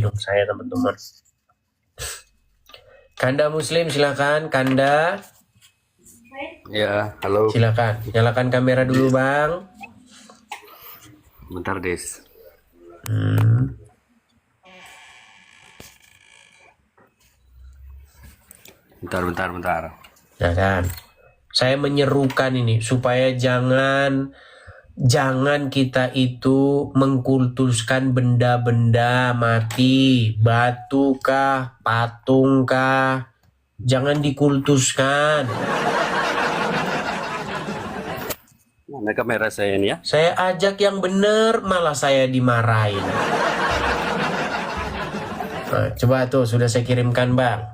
hidung saya, teman-teman. Kanda Muslim, silakan. Kanda. Ya, halo. Silakan. Nyalakan kamera dulu, Bang. Bentar, Des. Bentar. Ya kan. Saya menyerukan ini supaya jangan kita itu mengkultuskan benda-benda mati, batu kah, patung kah. Jangan dikultuskan. Mana kamera saya ini ya? Saya ajak yang benar, malah saya dimarahin. Nah, coba tuh, sudah saya kirimkan, Bang.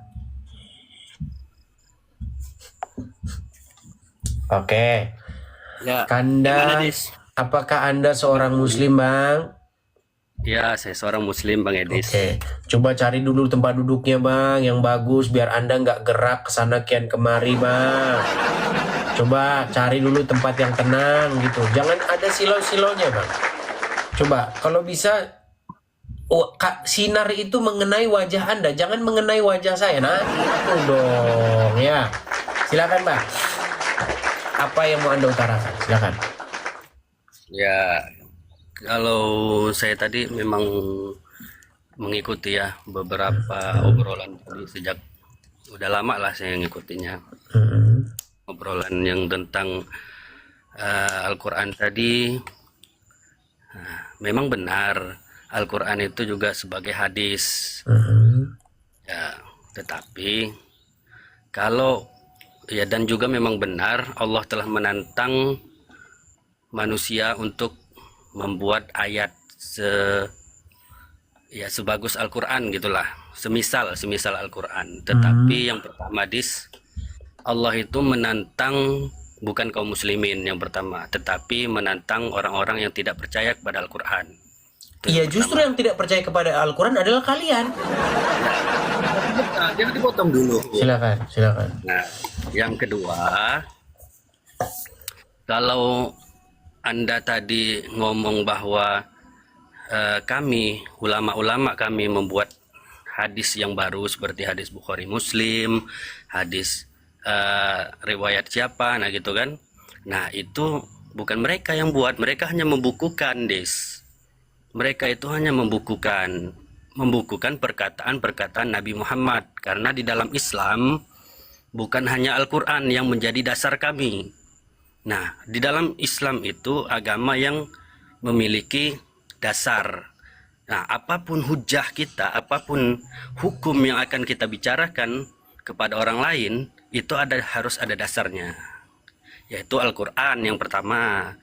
Oke. Ya. Kanda, Gimana, Des? apakah Anda seorang Muslim, Bang? Ya, saya seorang Muslim, Bang Edis. Oke. Coba cari dulu tempat duduknya, Bang, yang bagus biar Anda nggak gerak kesana kian kemari, Bang. Coba cari dulu tempat yang tenang gitu. Jangan ada silau-silaunya, Bang. Coba kalau bisa sinar itu mengenai wajah Anda, jangan mengenai wajah saya. Nah, itu dong ya. Silakan, Bang. Apa yang mau Anda utarakan? Silakan. Ya, kalau saya tadi memang mengikuti ya beberapa obrolan tadi sejak udah lama lah saya ngikutinya. Obrolan yang tentang Al-Quran tadi, memang benar Al-Quran itu juga sebagai hadis. Ya, tetapi kalau ya, dan juga memang benar Allah telah menantang manusia untuk membuat ayat sebagus Al-Quran gitulah, semisal Al-Quran. Tetapi yang pertama, Allah itu menantang bukan kaum muslimin yang pertama, tetapi menantang orang-orang yang tidak percaya kepada Al-Quran. Iya, justru yang tidak percaya kepada Al-Quran adalah kalian. Nah, jangan dipotong dulu. Silakan. Nah, yang kedua, kalau Anda tadi ngomong bahwa kami, ulama-ulama kami membuat hadis yang baru seperti hadis Bukhari Muslim, hadis riwayat siapa, nah gitu kan. Nah, itu bukan mereka yang buat, mereka hanya membukukan, Mereka itu hanya membukukan perkataan-perkataan Nabi Muhammad, karena di dalam Islam bukan hanya Al-Quran yang menjadi dasar kami. Nah, di dalam Islam itu agama yang memiliki dasar. Nah, apapun hujah kita, apapun hukum yang akan kita bicarakan kepada orang lain, itu harus ada dasarnya, yaitu Al-Quran yang pertama.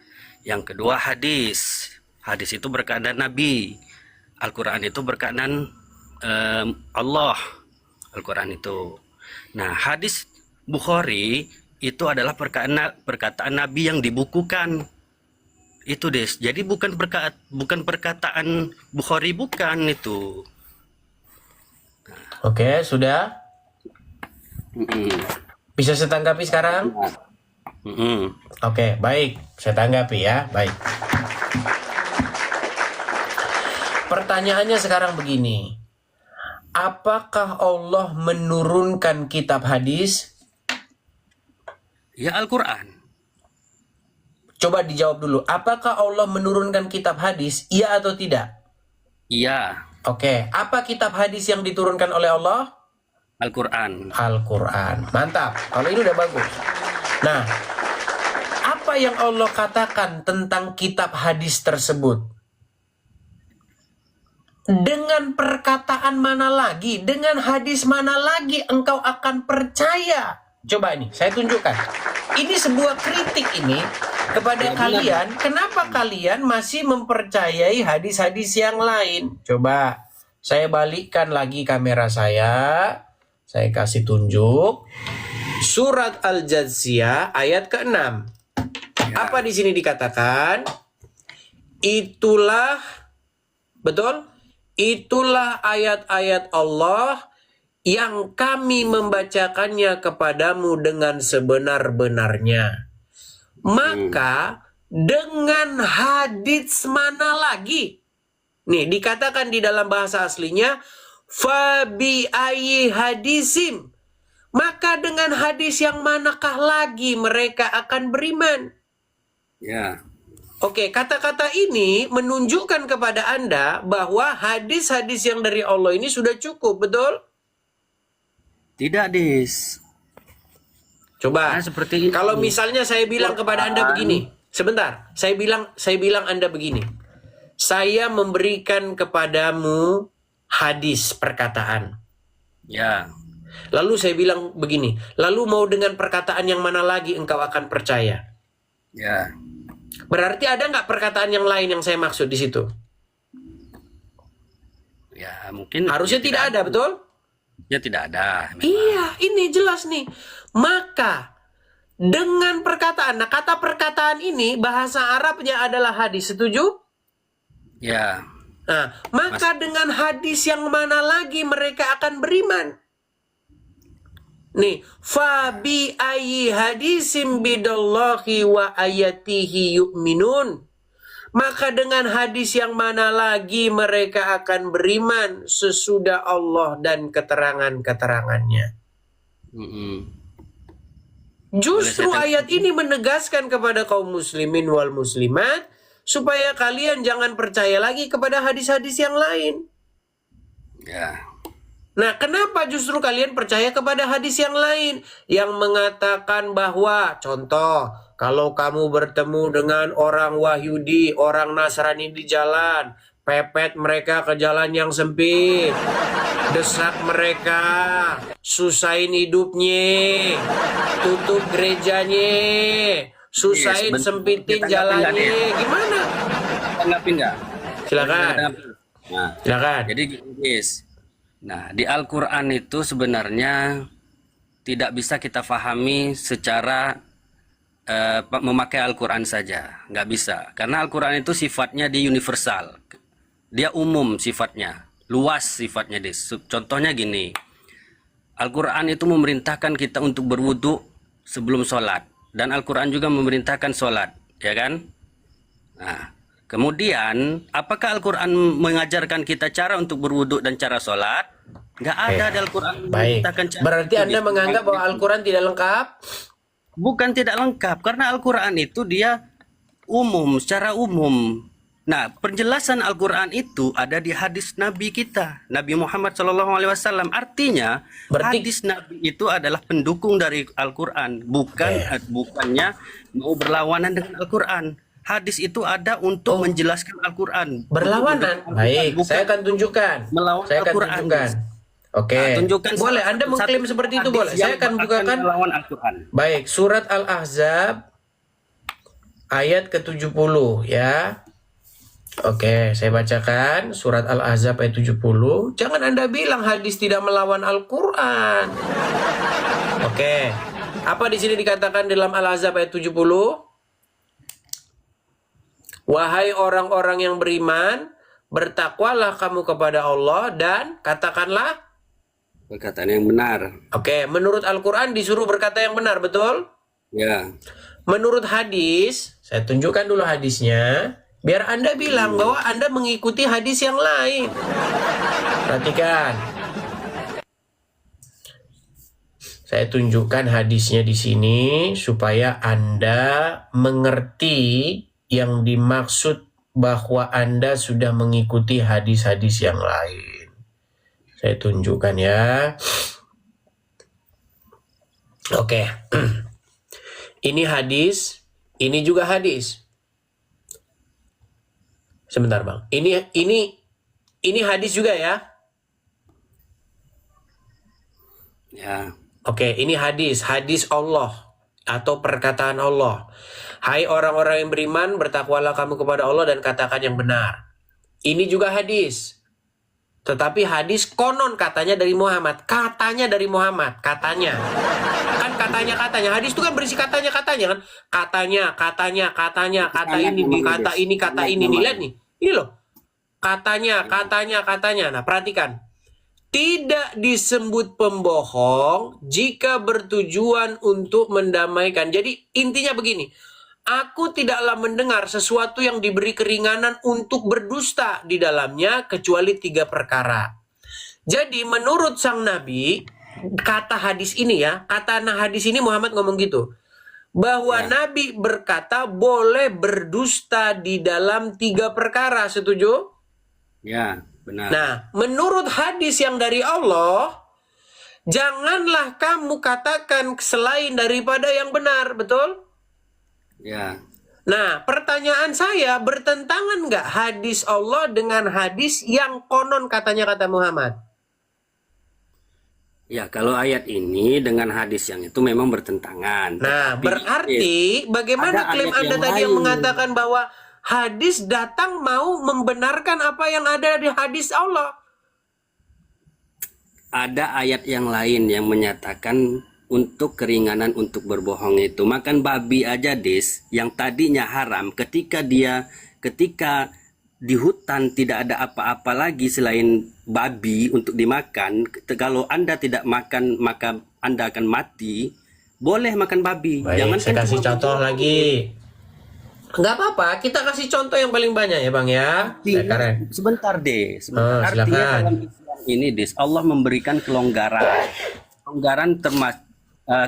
Yang kedua, hadis. Hadis itu berkaitan Nabi. Al-Quran itu berkaitan Allah. Al-Quran itu. Nah, hadis Bukhari itu adalah perkataan Nabi yang dibukukan. Itu, Jadi bukan perkataan Bukhari, bukan itu. Oke, sudah. Bisa saya tanggapi sekarang? Oke, baik. Saya tanggapi ya. Baik. Pertanyaannya sekarang begini. Apakah Allah menurunkan kitab hadis? Ya, Al-Quran. Coba dijawab dulu. Apakah Allah menurunkan kitab hadis? Iya atau tidak? Iya. Oke. Apa kitab hadis yang diturunkan oleh Allah? Al-Quran. Al-Quran. Mantap. Kalau ini udah bagus. Nah, apa yang Allah katakan tentang kitab hadis tersebut? Dengan perkataan mana lagi, dengan hadis mana lagi engkau akan percaya? Coba ini, saya tunjukkan. Ini sebuah kritik ini kepada kalian. Kenapa kalian masih mempercayai hadis-hadis yang lain? Coba, saya balikkan lagi kamera saya. Saya kasih tunjuk. Surat Al-Jathiyah ayat ke-6. Apa di sini dikatakan? Itulah, betul? Itulah ayat-ayat Allah yang kami membacakannya kepadamu dengan sebenar-benarnya. Maka dengan hadits mana lagi? Nih, dikatakan di dalam bahasa aslinya, fabi ayyi hadisim. Maka dengan hadis yang manakah lagi mereka akan beriman? Ya. Oke, kata-kata ini menunjukkan kepada Anda bahwa hadis-hadis yang dari Allah ini sudah cukup, betul? Tidak, Dis. Coba, Nah, seperti ini. kalau misalnya saya bilang kepada Anda begini, sebentar, saya bilang Anda begini, saya memberikan kepadamu hadis perkataan. Ya. Lalu saya bilang begini, lalu mau dengan perkataan yang mana lagi engkau akan percaya? Ya. Berarti ada nggak perkataan yang lain yang saya maksud di situ? Ya, mungkin Harusnya tidak ada, betul? Ya, tidak ada. Memang. Iya, ini jelas nih. Maka dengan perkataan, nah kata perkataan ini bahasa Arabnya adalah hadis, setuju? Ya. Nah, maka dengan hadis yang mana lagi mereka akan beriman? Nih, fabi ayyi hadisim bidallahi wa ayatihi yu'minun. Maka dengan hadis yang mana lagi mereka akan beriman sesudah Allah dan keterangan-keterangannya. Justru ayat ini menegaskan kepada kaum muslimin wal muslimat supaya kalian jangan percaya lagi kepada hadis-hadis yang lain. Ya. Nah, kenapa justru kalian percaya kepada hadis yang lain yang mengatakan bahwa, contoh, kalau kamu bertemu dengan orang Wahyudi, orang Nasrani di jalan, pepet mereka ke jalan yang sempit, desak mereka, susahin hidupnya, tutup gerejanya, susahin sempitin jalannya, gimana? Tanggapi nggak? Silakan. Nah, Silakan. jadi guys. Nah, di Al-Quran itu sebenarnya tidak bisa kita pahami secara memakai Al-Quran saja. Nggak bisa. Karena Al-Quran itu sifatnya di universal. Dia umum sifatnya. Luas sifatnya. Contohnya gini. Al-Quran itu memerintahkan kita untuk berwudu sebelum sholat. Dan Al-Quran juga memerintahkan sholat. Ya kan? Nah. Kemudian, apakah Al-Quran mengajarkan kita cara untuk berwuduk dan cara sholat? Nggak ada di Al-Quran. Baik. Berarti Anda menganggap bahwa Al-Quran tidak lengkap? Bukan tidak lengkap, karena Al-Quran itu dia umum, secara umum. Nah, penjelasan Al-Quran itu ada di hadis Nabi kita, Nabi Muhammad SAW. Artinya, hadis Nabi itu adalah pendukung dari Al-Quran, bukannya mau berlawanan dengan Al-Quran. Hadis itu ada untuk menjelaskan Al-Quran. Berlawanan. Baik, saya akan tunjukkan. Melawan Saya akan Al-Quran. tunjukkan. Oke. Nah, tunjukkan boleh, Anda mengklaim seperti itu boleh. Saya akan bukakan. Melawan Al-Quran. Baik, surat Al-Ahzab ayat ke-70 ya. Oke, saya bacakan surat Al-Ahzab ayat 70. Jangan Anda bilang hadis tidak melawan Al-Quran. Oke. Apa di sini dikatakan dalam Al-Ahzab ayat 70? Wahai orang-orang yang beriman, bertakwalah kamu kepada Allah dan katakanlah Perkataan yang benar. Oke, menurut Al-Quran disuruh berkata yang benar, betul? Ya. Menurut hadis, saya tunjukkan dulu hadisnya, biar Anda bilang bahwa Anda mengikuti hadis yang lain. Perhatikan. Saya tunjukkan hadisnya di sini supaya Anda mengerti yang dimaksud bahwa Anda sudah mengikuti hadis-hadis yang lain. Saya tunjukkan ya. Oke. Ini hadis, ini juga hadis. Sebentar, Bang. Ini hadis juga ya? Ya. Oke, ini hadis Allah atau perkataan Allah. Hai orang-orang yang beriman, bertakwalah kamu kepada Allah dan katakan yang benar. Ini juga hadis. Tetapi hadis konon katanya dari Muhammad. Katanya dari Muhammad. Katanya. Kan katanya. Hadis itu kan berisi katanya kan. Katanya. Kata ini. Nih, lihat nih. Ini loh. Katanya. Nah, perhatikan. Tidak disebut pembohong jika bertujuan untuk mendamaikan. Jadi intinya begini. Aku tidaklah mendengar sesuatu yang diberi keringanan untuk berdusta di dalamnya kecuali 3 perkara. Jadi menurut sang Nabi, kata hadis ini ya, kata hadis ini Muhammad ngomong gitu. Bahwa Nabi berkata boleh berdusta di dalam 3 perkara, setuju? Ya, benar. Nah, menurut hadis yang dari Allah, janganlah kamu katakan selain daripada yang benar, betul? Ya. Nah, pertanyaan saya, bertentangan nggak hadis Allah dengan hadis yang konon katanya kata Muhammad? Ya, kalau ayat ini dengan hadis yang itu memang bertentangan. Nah, Tetapi, berarti bagaimana ada klaim ayat Anda yang tadi yang lain. mengatakan bahwa hadis datang mau membenarkan apa yang ada di hadis Allah? Ada ayat yang lain yang menyatakan untuk keringanan untuk berbohong itu. Makan babi aja, Des, yang tadinya haram ketika di hutan tidak ada apa-apa lagi selain babi untuk dimakan. Kalau Anda tidak makan, maka Anda akan mati. Boleh makan babi. Baik, saya kasih cuma contoh lagi. Nggak apa-apa, kita kasih contoh yang paling banyak ya Bang ya. Artinya, sebentar deh, sebentar. Artinya silakan. dalam Islam ini, Des, Allah memberikan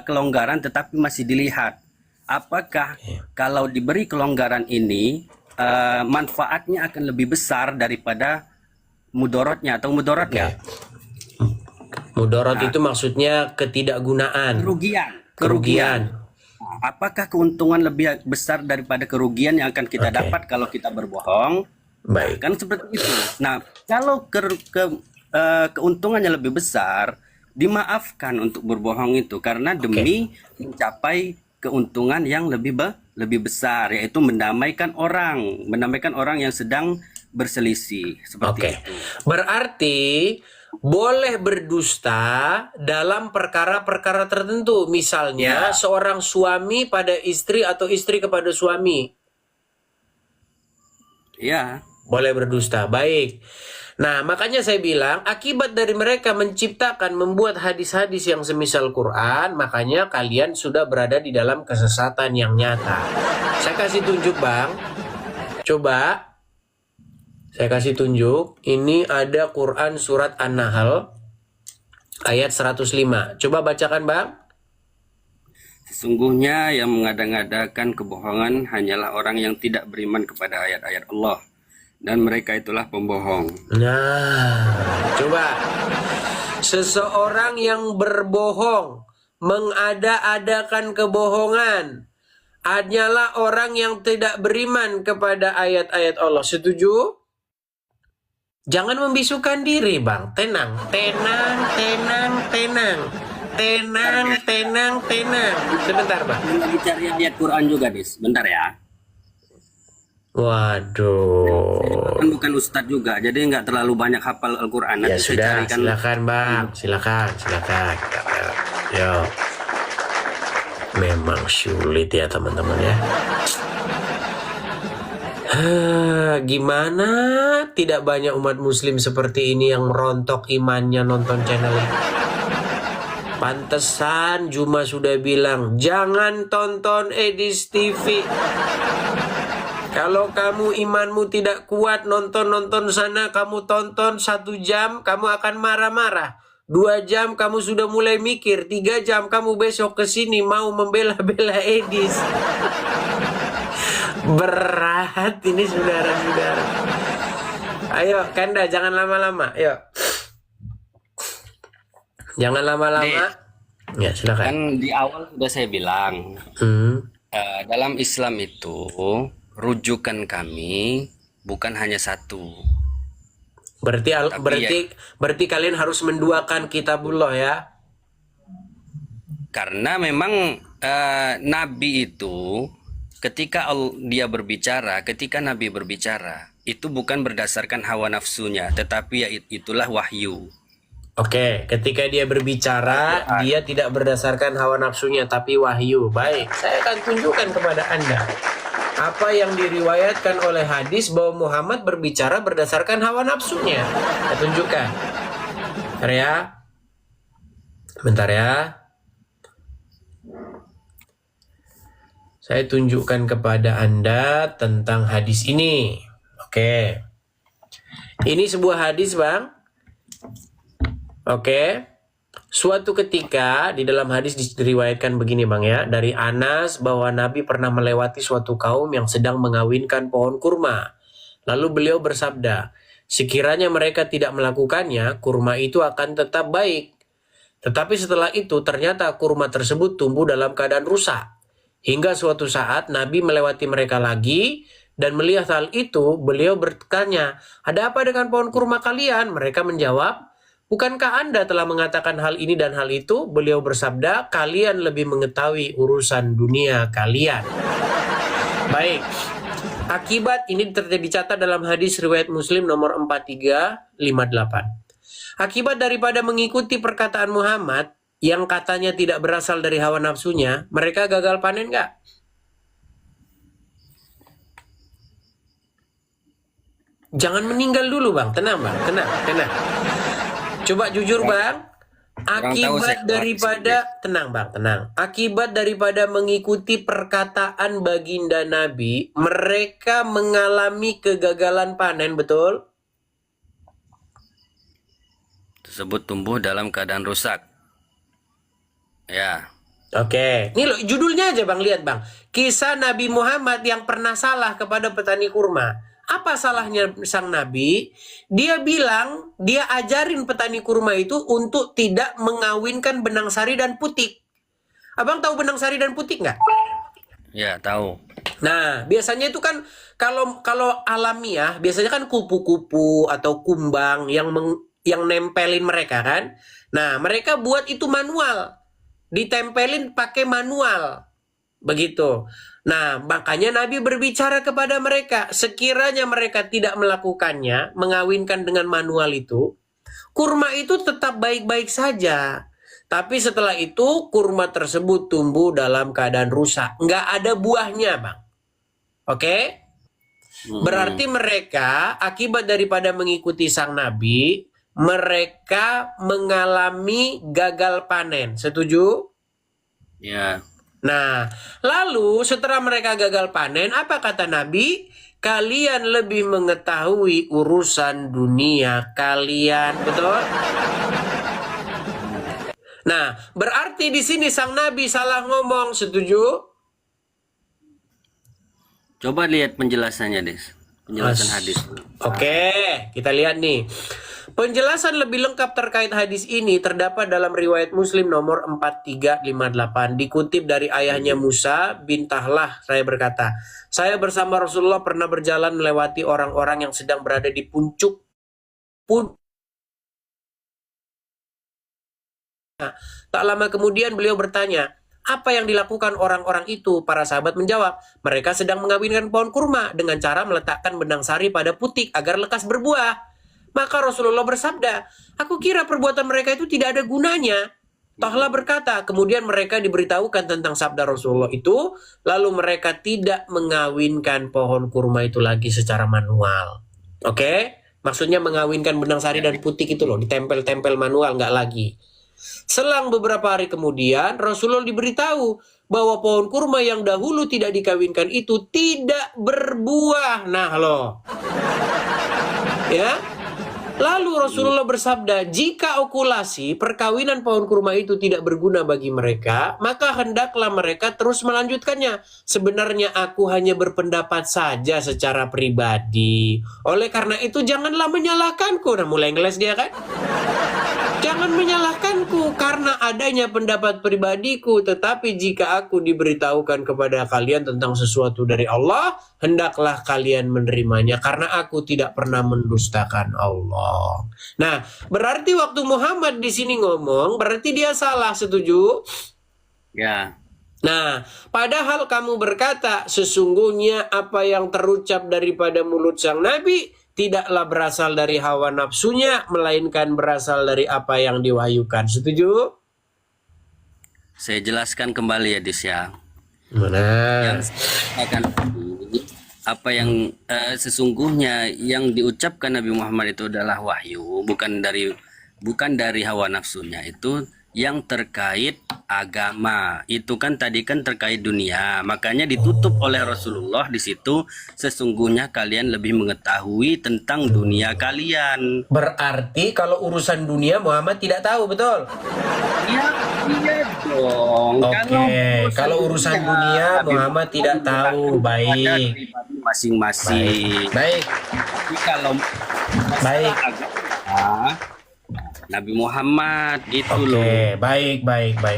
kelonggaran tetapi masih dilihat. Apakah kalau diberi kelonggaran ini manfaatnya akan lebih besar daripada mudorotnya atau mudorotnya? Mudorot itu maksudnya ketidakgunaan, kerugian. Apakah keuntungan lebih besar daripada kerugian yang akan kita dapat kalau kita berbohong? Baik. Kan seperti itu. Nah, kalau keuntungannya lebih besar, dimaafkan untuk berbohong itu karena demi mencapai keuntungan yang lebih besar, yaitu mendamaikan orang yang sedang berselisih seperti itu. Berarti boleh berdusta dalam perkara-perkara tertentu. Misalnya seorang suami pada istri atau istri kepada suami. Ya. Boleh berdusta. Baik. Nah, makanya saya bilang akibat dari mereka menciptakan, membuat hadis-hadis yang semisal Quran, makanya kalian sudah berada di dalam kesesatan yang nyata. Saya kasih tunjuk, Bang. Coba saya kasih tunjuk. Ini ada Quran surat An-Nahl ayat 105. Coba bacakan, Bang. Sesungguhnya yang mengada-ngadakan kebohongan hanyalah orang yang tidak beriman kepada ayat-ayat Allah. Dan mereka itulah pembohong. Nah, coba. Seseorang yang berbohong, mengada-adakan kebohongan, hanyalah orang yang tidak beriman kepada ayat-ayat Allah. Setuju? Jangan membisukan diri, Bang. Tenang. Sebentar, Bang. Lagi cari ayat Quran juga, Dis. Bentar ya. Waduh. Kan bukan ustadz juga, jadi nggak terlalu banyak hafal Al-Quran. Ya Nanti sudah, saya carikan. silakan Bang, silakan. Yo. Memang sulit ya teman-teman ya. Gimana tidak banyak umat muslim seperti ini yang merontok imannya nonton channel ini. Pantesan Juma sudah bilang, jangan tonton Edis TV. Kalau kamu imanmu tidak kuat, nonton sana, kamu tonton 1 jam, kamu akan marah-marah. 2 jam kamu sudah mulai mikir, 3 jam kamu besok ke sini mau membela-bela Edis. Berat ini saudara-saudara. Ayo Kanda, jangan lama-lama, yuk. Jangan lama-lama. Ya silakan. Kan di awal sudah saya bilang, dalam Islam itu rujukan kami bukan hanya satu. Berarti kalian harus menduakan kitabullah ya. Karena memang Nabi itu ketika Nabi berbicara itu bukan berdasarkan hawa nafsunya, tetapi itulah wahyu. Oke, ketika dia berbicara, dia tidak berdasarkan hawa nafsunya, tapi wahyu. Baik, saya akan tunjukkan kepada Anda apa yang diriwayatkan oleh hadis bahwa Muhammad berbicara berdasarkan hawa nafsunya. Saya tunjukkan. Bentar ya. Saya tunjukkan kepada Anda tentang hadis ini. Oke. Ini sebuah hadis, Bang. Oke. Suatu ketika di dalam hadis diriwayatkan begini, Bang, ya, dari Anas bahwa Nabi pernah melewati suatu kaum yang sedang mengawinkan pohon kurma. Lalu beliau bersabda, sekiranya mereka tidak melakukannya, kurma itu akan tetap baik. Tetapi setelah itu ternyata kurma tersebut tumbuh dalam keadaan rusak. Hingga suatu saat Nabi melewati mereka lagi dan melihat hal itu, beliau bertanya, ada apa dengan pohon kurma kalian? Mereka menjawab, bukankah Anda telah mengatakan hal ini dan hal itu? Beliau bersabda, kalian lebih mengetahui urusan dunia kalian. Baik. Akibat ini dicatat dalam hadis riwayat Muslim nomor 4358. Akibat daripada mengikuti perkataan Muhammad yang katanya tidak berasal dari hawa nafsunya, mereka gagal panen nggak? Jangan meninggal dulu, Bang. Tenang, Bang. Tenang. Coba jujur, Bang. Akibat daripada tenang, Bang, tenang. Akibat daripada mengikuti perkataan baginda Nabi, mereka mengalami kegagalan panen, betul? Tersebut tumbuh dalam keadaan rusak. Ya. Oke. Ini loh judulnya aja, Bang, lihat, Bang. Kisah Nabi Muhammad yang pernah salah kepada petani kurma. Apa salahnya sang Nabi? Dia bilang, dia ajarin petani kurma itu untuk tidak mengawinkan benang sari dan putik. Abang tahu benang sari dan putik nggak? Ya, tahu. Nah, biasanya itu kan kalau alamiah, biasanya kan kupu-kupu atau kumbang yang nempelin mereka kan. Nah, mereka buat itu manual. Ditempelin pakai manual. Begitu. Nah, makanya Nabi berbicara kepada mereka, sekiranya mereka tidak melakukannya, mengawinkan dengan manual itu, kurma itu tetap baik-baik saja. Tapi setelah itu, kurma tersebut tumbuh dalam keadaan rusak. Nggak ada buahnya, Bang. Oke? Berarti mereka, akibat daripada mengikuti sang Nabi, mereka mengalami gagal panen. Setuju? Ya. Nah, lalu setelah mereka gagal panen, apa kata Nabi? Kalian lebih mengetahui urusan dunia kalian, betul? Nah, berarti di sini sang Nabi salah ngomong, setuju? Coba lihat penjelasannya, Des. Penjelasan hadis. Oke, kita lihat nih. Penjelasan lebih lengkap terkait hadis ini terdapat dalam riwayat Muslim nomor 4358. Dikutip dari ayahnya Musa bin Tahlah, saya berkata, saya bersama Rasulullah pernah berjalan melewati orang-orang yang sedang berada di puncak. Tak lama kemudian beliau bertanya, apa yang dilakukan orang-orang itu? Para sahabat menjawab, mereka sedang mengawinkan pohon kurma dengan cara meletakkan benang sari pada putik agar lekas berbuah. Maka Rasulullah bersabda, aku kira perbuatan mereka itu tidak ada gunanya. Tahlah berkata, kemudian mereka diberitahukan tentang sabda Rasulullah itu, lalu mereka tidak mengawinkan pohon kurma itu lagi secara manual. Oke? Maksudnya mengawinkan benang sari dan putik itu loh, ditempel-tempel manual, nggak lagi. Selang beberapa hari kemudian, Rasulullah diberitahu bahwa pohon kurma yang dahulu tidak dikawinkan itu tidak berbuah. Nah loh. Ya. Lalu Rasulullah bersabda, jika okulasi perkawinan pohon kurma itu tidak berguna bagi mereka, maka hendaklah mereka terus melanjutkannya. Sebenarnya aku hanya berpendapat saja secara pribadi. Oleh karena itu janganlah menyalahkanku. Nah mulai ngeles dia kan? Jangan menyalahkanku karena adanya pendapat pribadiku, tetapi jika aku diberitahukan kepada kalian tentang sesuatu dari Allah, hendaklah kalian menerimanya karena aku tidak pernah mendustakan Allah. Nah, berarti waktu Muhammad di sini ngomong, berarti dia salah, setuju? Ya. Nah, padahal kamu berkata, sesungguhnya apa yang terucap daripada mulut sang Nabi tidaklah berasal dari hawa nafsunya, melainkan berasal dari apa yang diwahyukan. Setuju? Saya jelaskan kembali ya, Dis ya. Mana? Yang akan apa yang sesungguhnya yang diucapkan Nabi Muhammad itu adalah wahyu, bukan dari hawa nafsunya. Itu yang terkait agama. Itu kan tadi kan terkait dunia. Makanya ditutup oleh Rasulullah di situ, sesungguhnya kalian lebih mengetahui tentang dunia kalian. Berarti kalau urusan dunia Muhammad tidak tahu, betul? Iya, iya dong. Oke, kalau urusan dunia Muhammad tidak tahu. Baik. Masing-masing. Baik. Tapi kalau Baik. agama, Nabi Muhammad gitu loh. Oke, baik.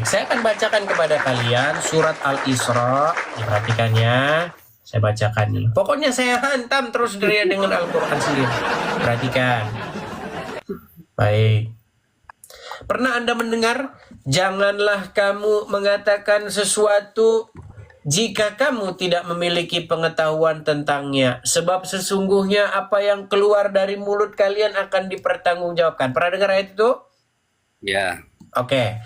Saya akan bacakan kepada kalian surat Al-Isra. Diperhatikan ya. Saya bacakan nih. Pokoknya saya hantam terus dia dengan Al-Quran sendiri. Perhatikan. Baik. Pernah Anda mendengar, janganlah kamu mengatakan sesuatu jika kamu tidak memiliki pengetahuan tentangnya, sebab sesungguhnya apa yang keluar dari mulut kalian akan dipertanggungjawabkan. Pernah dengar ayat itu? Ya. Oke.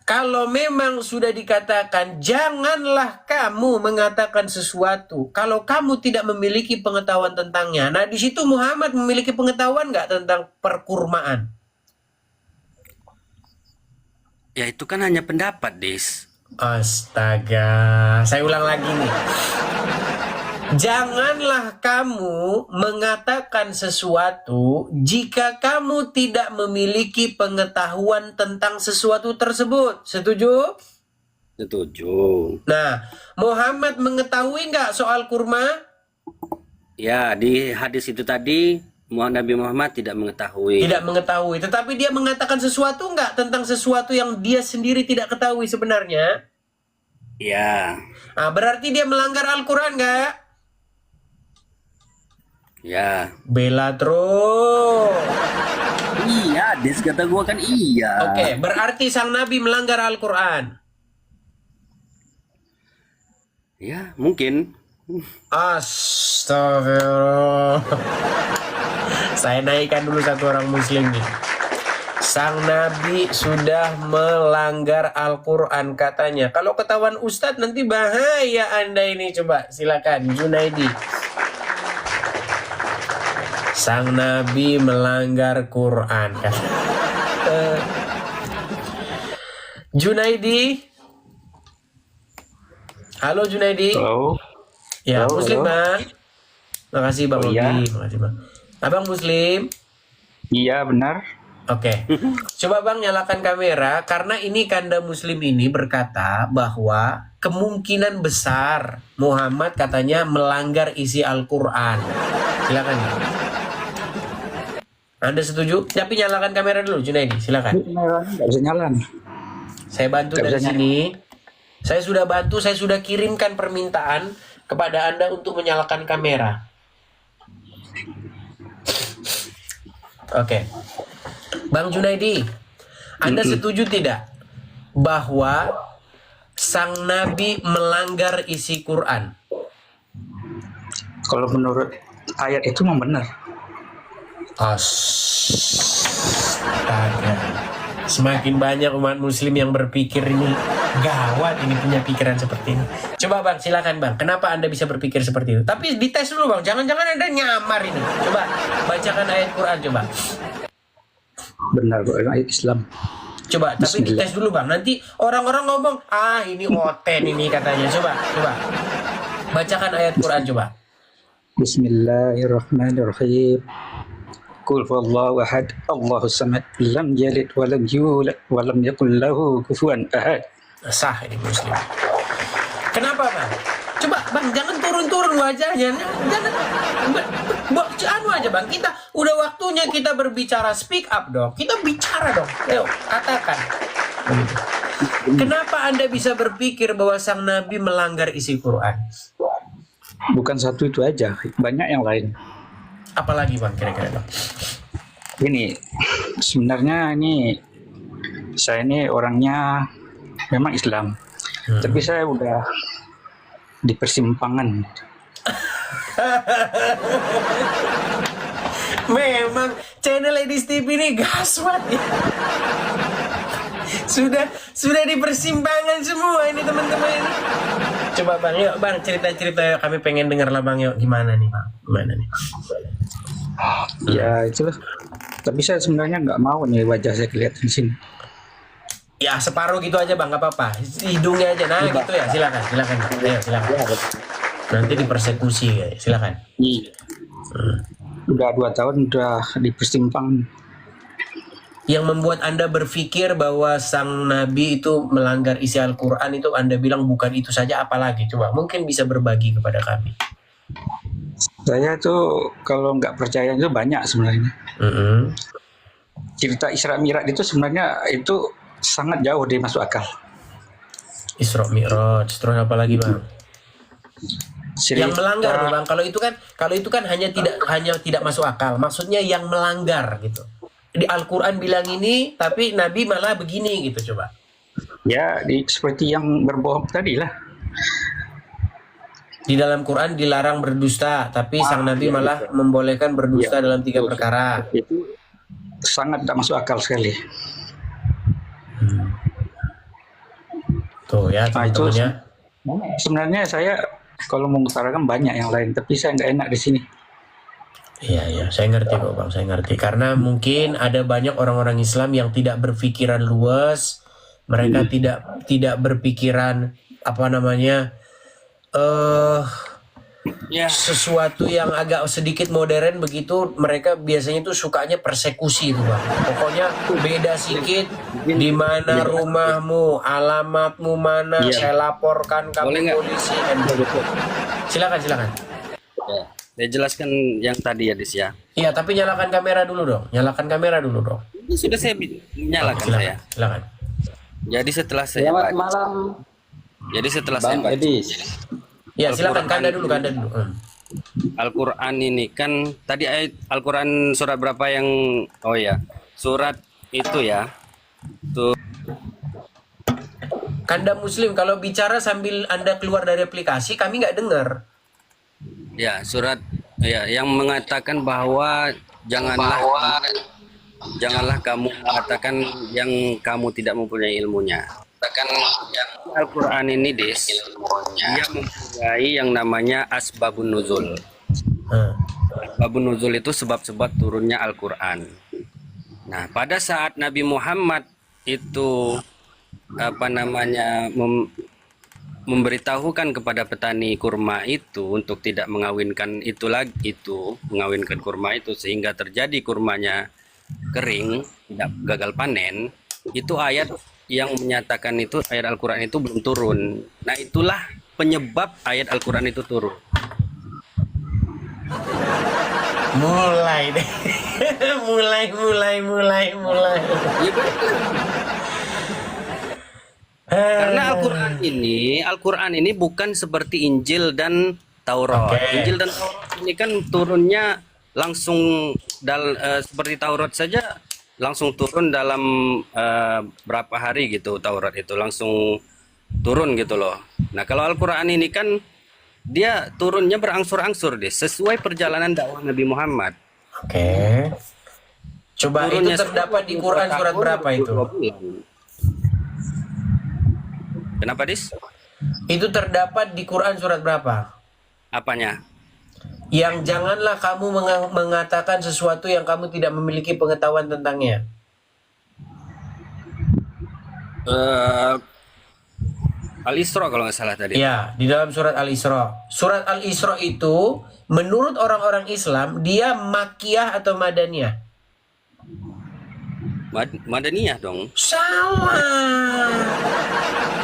Kalau memang sudah dikatakan janganlah kamu mengatakan sesuatu kalau kamu tidak memiliki pengetahuan tentangnya. Nah, di situ Muhammad memiliki pengetahuan nggak tentang perkurmaan? Ya itu kan hanya pendapat, Des. Astaga, saya ulang lagi nih. Janganlah kamu mengatakan sesuatu jika kamu tidak memiliki pengetahuan tentang sesuatu tersebut. Setuju? Setuju. Nah, Muhammad mengetahui nggak soal kurma? Ya, di hadis itu tadi Nabi Muhammad tidak mengetahui. Tidak mengetahui, tetapi dia mengatakan sesuatu nggak tentang sesuatu yang dia sendiri tidak ketahui sebenarnya? Ya. Nah, berarti dia melanggar Al-Quran nggak? Ya. Bela terus. Iya, Des kata gua kan iya. Oke, berarti sang Nabi melanggar Al-Quran. Ya, mungkin. Astagfirullah. Saya naikkan dulu satu orang muslim nih. Sang Nabi sudah melanggar Al-Quran katanya. Kalau ketahuan Ustadz nanti bahaya Anda ini. Coba silakan Junaidi. Sang Nabi melanggar Quran. Junaidi. Halo Junaidi. Halo. Ya, Halo, Muslim halo. Bang. Makasih Bang Oh, iya. Robi. Makasih Bang. Abang Muslim. Iya benar. Oke. Coba Bang nyalakan kamera karena ini Kanda Muslim ini berkata bahwa kemungkinan besar Muhammad katanya melanggar isi Al-Qur'an. Silakan. Anda setuju? Tapi nyalakan kamera dulu Junaidi, silakan. Nggak bisa nyala nih. Saya bantu Nggak dari bisa sini. Saya sudah bantu, saya sudah kirimkan permintaan kepada Anda untuk menyalakan kamera. Oke. Bang Junaidi, Anda setuju tidak bahwa sang Nabi melanggar isi Quran? Kalau menurut ayat itu memang benar. Astaga. Semakin banyak umat muslim yang berpikir ini gawat ini punya pikiran seperti ini. Coba Bang, silakan Bang. Kenapa Anda bisa berpikir seperti itu? Tapi dites dulu Bang. Jangan-jangan Anda nyamar ini. Coba bacakan ayat Quran coba. Benar kok ayat Islam. Coba, tapi Bismillah. dites dulu Bang. Nanti orang-orang ngomong, "Ah, ini oten ini," katanya. Coba. Bacakan ayat Quran coba. Bismillahirrahmanirrahim. Qul huwallahu ahad, Allahus samad, lam yalid wa lam yulad wa lam yakul lahu kufuwan ahad. Sah ini muslim. Kenapa Bang? Coba Bang, jangan turun-turun wajahnya. Jangan. Anu aja Bang, kita udah waktunya kita berbicara, speak up dong. Kita bicara dong. Ayo, katakan. Kenapa Anda bisa berpikir bahwa sang Nabi melanggar isi Quran? Bukan satu itu aja, banyak yang lain. Apalagi Bang kira-kira Bang? Ini sebenarnya saya ini orangnya memang Islam, tapi saya udah di persimpangan. Memang channel Ladies TV ini gaswat ya. Sudah di persimpangan semua ini teman-teman ini. Coba Bang, yuk Bang cerita-cerita yuk. Kami pengen dengar lah Bang yuk. Gimana nih Bang? Gimana nih? Ya itulah. Tapi saya sebenarnya nggak mau nih wajah saya kelihatan di sini. Ya separuh gitu aja bang, nggak apa-apa. Hidungnya aja, nah gitu ya. Silakan, silakan. Ayo silakan. Nanti dipersekusi ya. Silakan. Iya. Udah 2 tahun udah di persimpangan. Yang membuat Anda berpikir bahwa sang Nabi itu melanggar isi Al-Quran itu Anda bilang bukan itu saja, apalagi? Coba mungkin bisa berbagi kepada kami. Saya tuh kalau nggak percaya itu banyak sebenarnya. Cerita Isra Mi'raj itu sebenarnya itu sangat jauh dari masuk akal. Isra Mi'raj, terus apa lagi bang? Yang melanggar bang. Kalau itu kan hanya tidak masuk akal. Maksudnya yang melanggar gitu. Di Al-Quran bilang ini, tapi Nabi malah begini gitu, coba. Ya, seperti yang berbohong tadi lah. Di dalam Quran dilarang berdusta, tapi sang Nabi malah membolehkan berdusta dalam 3 perkara. Itu sangat tidak masuk akal sekali. Tuh ya teman-teman ya. Sebenarnya saya kalau mengutarakan banyak yang lain, tapi saya nggak enak di sini. Iya, saya ngerti kok bang, saya ngerti. Karena mungkin ada banyak orang-orang Islam yang tidak berpikiran luas, mereka tidak berpikiran apa namanya sesuatu yang agak sedikit modern begitu. Mereka biasanya tuh sukanya persekusi itu bang. Pokoknya beda sedikit, di mana rumahmu, alamatmu mana, saya laporkan kamu polisi. Silakan. Ya, saya jelaskan yang tadi ya Dis ya. Iya, tapi nyalakan kamera dulu dong. Ini sudah saya nyalakan saya. Silakan. Jadi setelah saya Selamat baca, malam, jadi setelah Bang saya baca Edis. Ya, silakan Kanda dulu. Al-Quran ini kan tadi ayat Al-Quran surat berapa yang surat itu ya. Tuh Kanda Muslim, kalau bicara sambil Anda keluar dari aplikasi, kami nggak dengar. ya, surat yang mengatakan bahwa janganlah kamu mengatakan yang kamu tidak mempunyai ilmunya. Al-Quran ini Dis, dia mempunyai yang namanya asbabun nuzul. Asbabun nuzul itu sebab-sebab turunnya Al-Quran. Nah, pada saat Nabi Muhammad itu memberitahukan kepada petani kurma itu untuk tidak mengawinkan mengawinkan kurma itu sehingga terjadi kurmanya kering, tidak gagal panen, itu ayat yang menyatakan itu ayat Al-Quran itu belum turun. Nah, itulah penyebab ayat Al-Quran itu turun. Mulai deh. mulai. Ya, karena Al-Quran ini bukan seperti Injil dan Taurat. Injil dan Taurat ini kan turunnya langsung seperti Taurat saja, langsung turun dalam berapa hari gitu. Taurat itu langsung turun gitu loh. Nah, kalau Al-Quran ini kan dia turunnya berangsur-angsur deh, sesuai perjalanan dakwah Nabi Muhammad. Coba turunnya itu terdapat di Quran surat berapa itu? Kenapa Dis? Itu terdapat di Quran surat berapa? Apanya? Yang janganlah kamu mengatakan sesuatu yang kamu tidak memiliki pengetahuan tentangnya. Al-Isra kalau nggak salah tadi. Ya, di dalam surat Al-Isra. Surat Al-Isra itu menurut orang-orang Islam dia makiyah atau madaniyah? Madaniyah dong. Salah.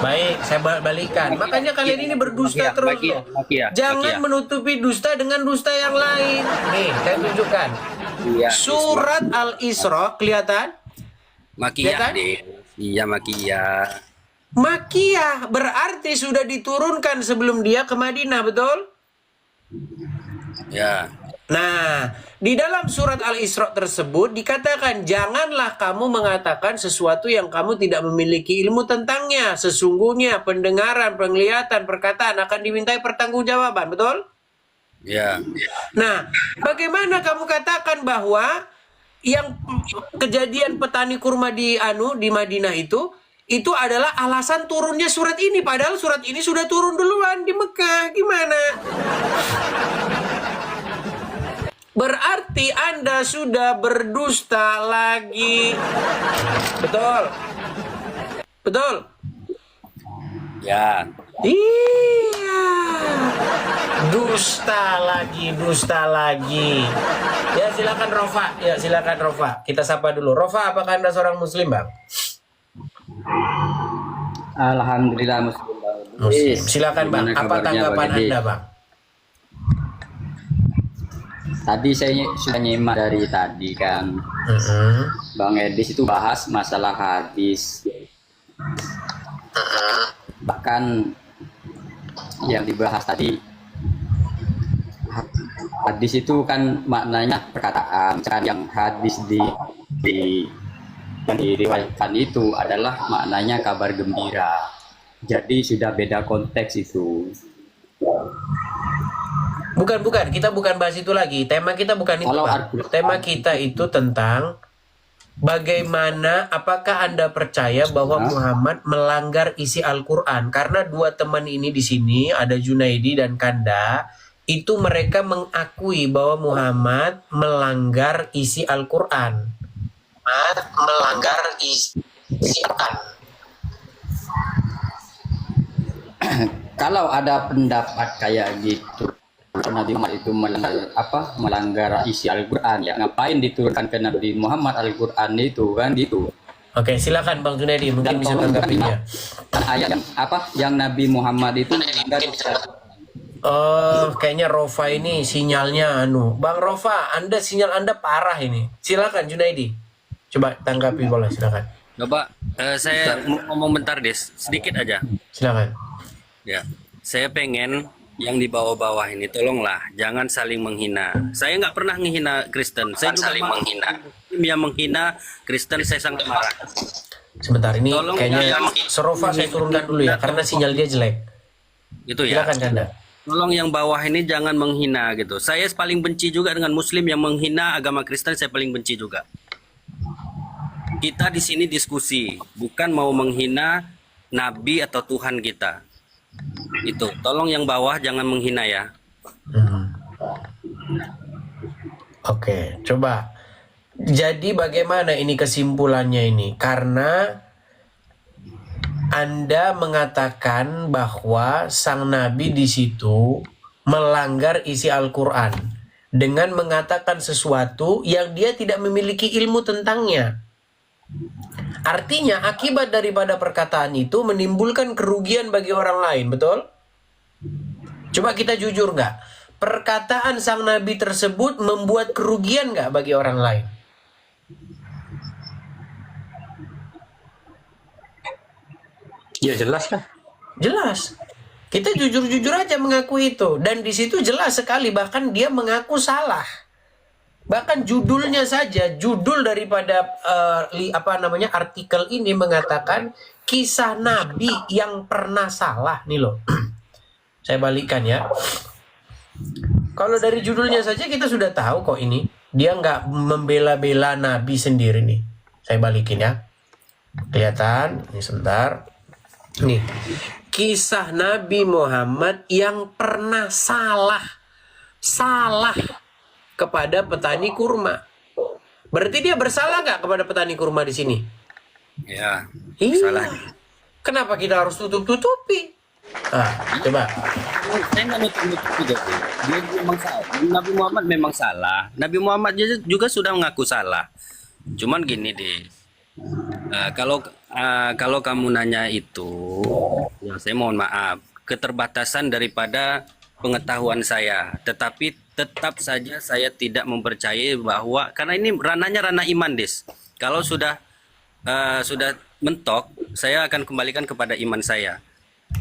Baik, saya balikan. Makanya kalian ini berdusta terus loh. Jangan menutupi dusta dengan dusta yang lain. Nih, saya tunjukkan. Surat Al-Isra kelihatan? Makiyah deh. Iya, Makiyah. Makiyah berarti sudah diturunkan sebelum dia ke Madinah, betul? Ya. Nah, di dalam surat Al-Isra tersebut dikatakan janganlah kamu mengatakan sesuatu yang kamu tidak memiliki ilmu tentangnya. Sesungguhnya pendengaran, penglihatan, perkataan akan dimintai pertanggungjawaban, betul? Ya. Nah, bagaimana kamu katakan bahwa yang kejadian petani kurma di Madinah itu adalah alasan turunnya surat ini, padahal surat ini sudah turun duluan di Mekah. Gimana? Berarti Anda sudah berdusta lagi. Betul. Betul? Ya. Iya. Dusta lagi. Ya silakan Rofa. Kita sapa dulu. Rofa, apakah Anda seorang muslim, Bang? Alhamdulillah muslim. Muslim. Silakan, Bang. Gimana Apa kabarnya, tanggapan Bang Edi? Anda, Bang? Tadi saya sudah nyimak dari tadi kan, Bang Edis itu bahas masalah hadis. Bahkan yang dibahas tadi, hadis itu kan maknanya perkataan. Kan yang hadis yang diriwayatkan itu adalah maknanya kabar gembira. Jadi sudah beda konteks itu. Bukan. Kita bukan bahas itu lagi. Tema kita bukan itu, Kalau Bang. Tema kita itu tentang bagaimana, apakah Anda percaya bahwa Muhammad melanggar isi Al-Quran? Karena dua teman ini di sini, ada Junaidi dan Kanda, itu mereka mengakui bahwa Muhammad melanggar isi Al-Quran. Melanggar isi Al-Quran. Kalau ada pendapat kayak gitu, Nabi Muhammad itu melanggar isi Al-Quran, ya ngapain diturunkan ke Nabi Muhammad Al-Quran itu kan gitu. Oke, silakan Bang Junaidi, mungkin Dan bisa tolong tanggapinya. Ayat yang Nabi Muhammad itu melanggar. Oh, kayaknya Rofa ini sinyalnya Bang Rofa, sinyal Anda parah ini. Silakan Junaidi. Coba tanggapi boleh, silakan. Coba saya mau ngomong bentar, Des. Sedikit aja. Silakan. Ya. Saya pengen yang di bawah-bawah ini tolonglah jangan saling menghina. Saya nggak pernah menghina Kristen. Saya juga saling menghina. Yang menghina Kristen saya sangat marah. Sebentar, ini Tolong kayaknya Serofa saya turunkan dulu ya, karena sinyal dia jelek. Itu ya. Silakan Kanda. Tolong yang bawah ini jangan menghina gitu. Saya paling benci juga dengan Muslim yang menghina agama Kristen. Saya paling benci juga. Kita di sini diskusi, bukan mau menghina Nabi atau Tuhan kita. Itu, tolong yang bawah jangan menghina ya. Oke, coba. Jadi bagaimana ini kesimpulannya ini? Karena Anda mengatakan bahwa sang Nabi di situ melanggar isi Al-Quran dengan mengatakan sesuatu yang dia tidak memiliki ilmu tentangnya. Artinya akibat daripada perkataan itu menimbulkan kerugian bagi orang lain, betul? Coba kita jujur nggak? Perkataan sang Nabi tersebut membuat kerugian nggak bagi orang lain? Ya jelas kan. Jelas. Kita jujur-jujur aja mengakui itu. Dan di situ jelas sekali, bahkan dia mengaku salah. Bahkan judulnya saja, judul daripada artikel ini mengatakan kisah Nabi yang pernah salah nih loh. Saya balikkan ya. Kalau dari judulnya saja kita sudah tahu kok ini dia nggak membela-bela Nabi sendiri nih. Saya balikin ya. Kelihatan? Ini sebentar. Nih, kisah Nabi Muhammad yang pernah salah kepada petani kurma. Berarti dia bersalah nggak kepada petani kurma di sini? Ya, Iya. salah. Kenapa kita harus tutup-tutupi? Coba. Saya nggak nutup-nutup juga sih. Dia memang salah. Nabi Muhammad memang salah. Nabi Muhammad juga sudah mengaku salah. Cuman gini deh. Kalau kamu nanya itu, ya saya mohon maaf. Keterbatasan daripada pengetahuan saya. Tetapi tetap saja saya tidak mempercayai bahwa karena ini ranahnya ranah iman, Des. Kalau sudah mentok, saya akan kembalikan kepada iman saya.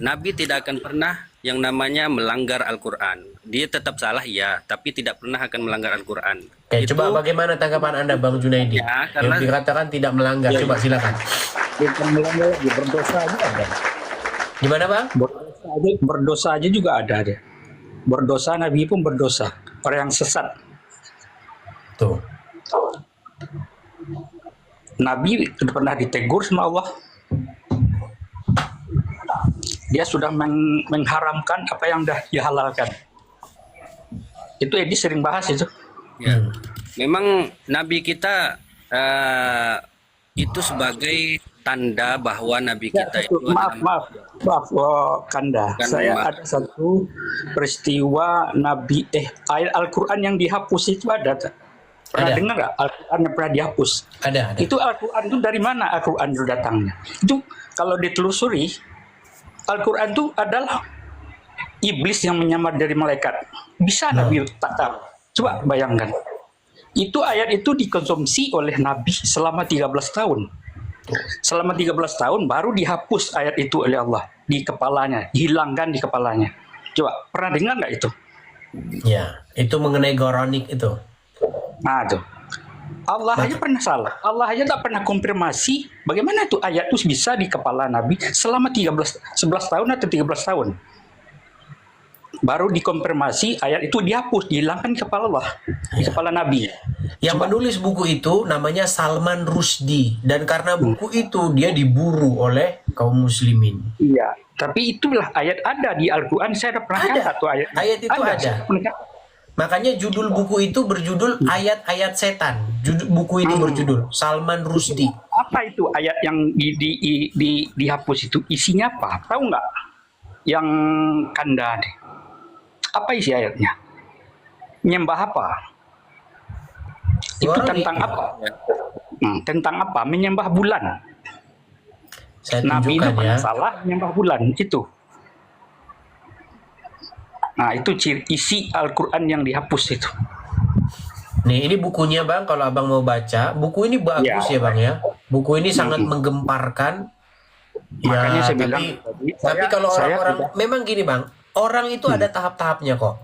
Nabi tidak akan pernah yang namanya melanggar Al-Quran. Dia tetap salah, iya, tapi tidak pernah akan melanggar Al-Quran. Oke, coba bagaimana tanggapan Anda, Bang Junaidi? Ya, Yang dikatakan tidak melanggar. Coba silakan. Bukan melanggar lagi, berdosa aja ada. Gimana, Bang? Berdosa aja juga ada dia. Berdosa, Nabi pun berdosa. Orang yang sesat. Tuh. Nabi pernah ditegur sama Allah. Dia sudah mengharamkan apa yang dah dihalalkan. Itu Edi sering bahas itu. Ya. Memang Nabi kita itu sebagai tanda bahwa Nabi kita itu Maaf, Kanda. Bukan, Saya maaf. ada satu peristiwa ayat Al-Quran yang dihapus itu ada. Pernah Ada. dengar nggak Al-Quran yang pernah dihapus? Ada. Itu Al-Quran itu dari mana Al-Quran itu datangnya? Itu kalau ditelusuri, Al-Quran itu adalah iblis yang menyamar dari malaikat. Bisa Nabi tak tahu. Coba bayangkan. Itu ayat itu dikonsumsi oleh Nabi selama 13 tahun. Selama 13 tahun baru dihapus ayat itu oleh Allah di kepalanya, dihilangkan di kepalanya. Coba pernah dengar nggak itu? Ya, itu mengenai Quranik itu. Nah, tuh. Allah aja pernah salah. Allah aja tak pernah konfirmasi bagaimana itu ayat itu bisa di kepala Nabi selama 11 tahun atau 13 tahun. Baru dikonfirmasi ayat itu dihapus, dihilangkan di kepala Allah, di kepala Nabi. Yang menulis buku itu namanya Salman Rushdie, dan karena buku itu dia diburu oleh kaum muslimin. Iya, tapi itulah ayat ada di Al-Quran. Saya ada pernah Ada. kata tuh ayat. Ayat itu ada. Saya pernah kata. Makanya judul buku itu berjudul Ayat-ayat Setan. Buku itu berjudul Salman Rushdie. Apa itu ayat yang dihapus itu? Isinya apa? Tahu nggak? Yang Kanda deh. Apa isi ayatnya? Menyembah apa? Itu Quranik. tentang apa? Tentang apa? Menyembah bulan. Saya Nabi itu tunjukkan ya. pernah salah menyembah bulan itu. Nah, itu isi Al-Quran yang dihapus itu. Nih, ini bukunya Bang, kalau Abang mau baca. Buku ini bagus ya Bang ya. Buku ini sangat menggemparkan. Makanya Ya, saya bilang tapi kalau saya orang-orang tidak- memang gini Bang, orang itu ada tahap-tahapnya kok.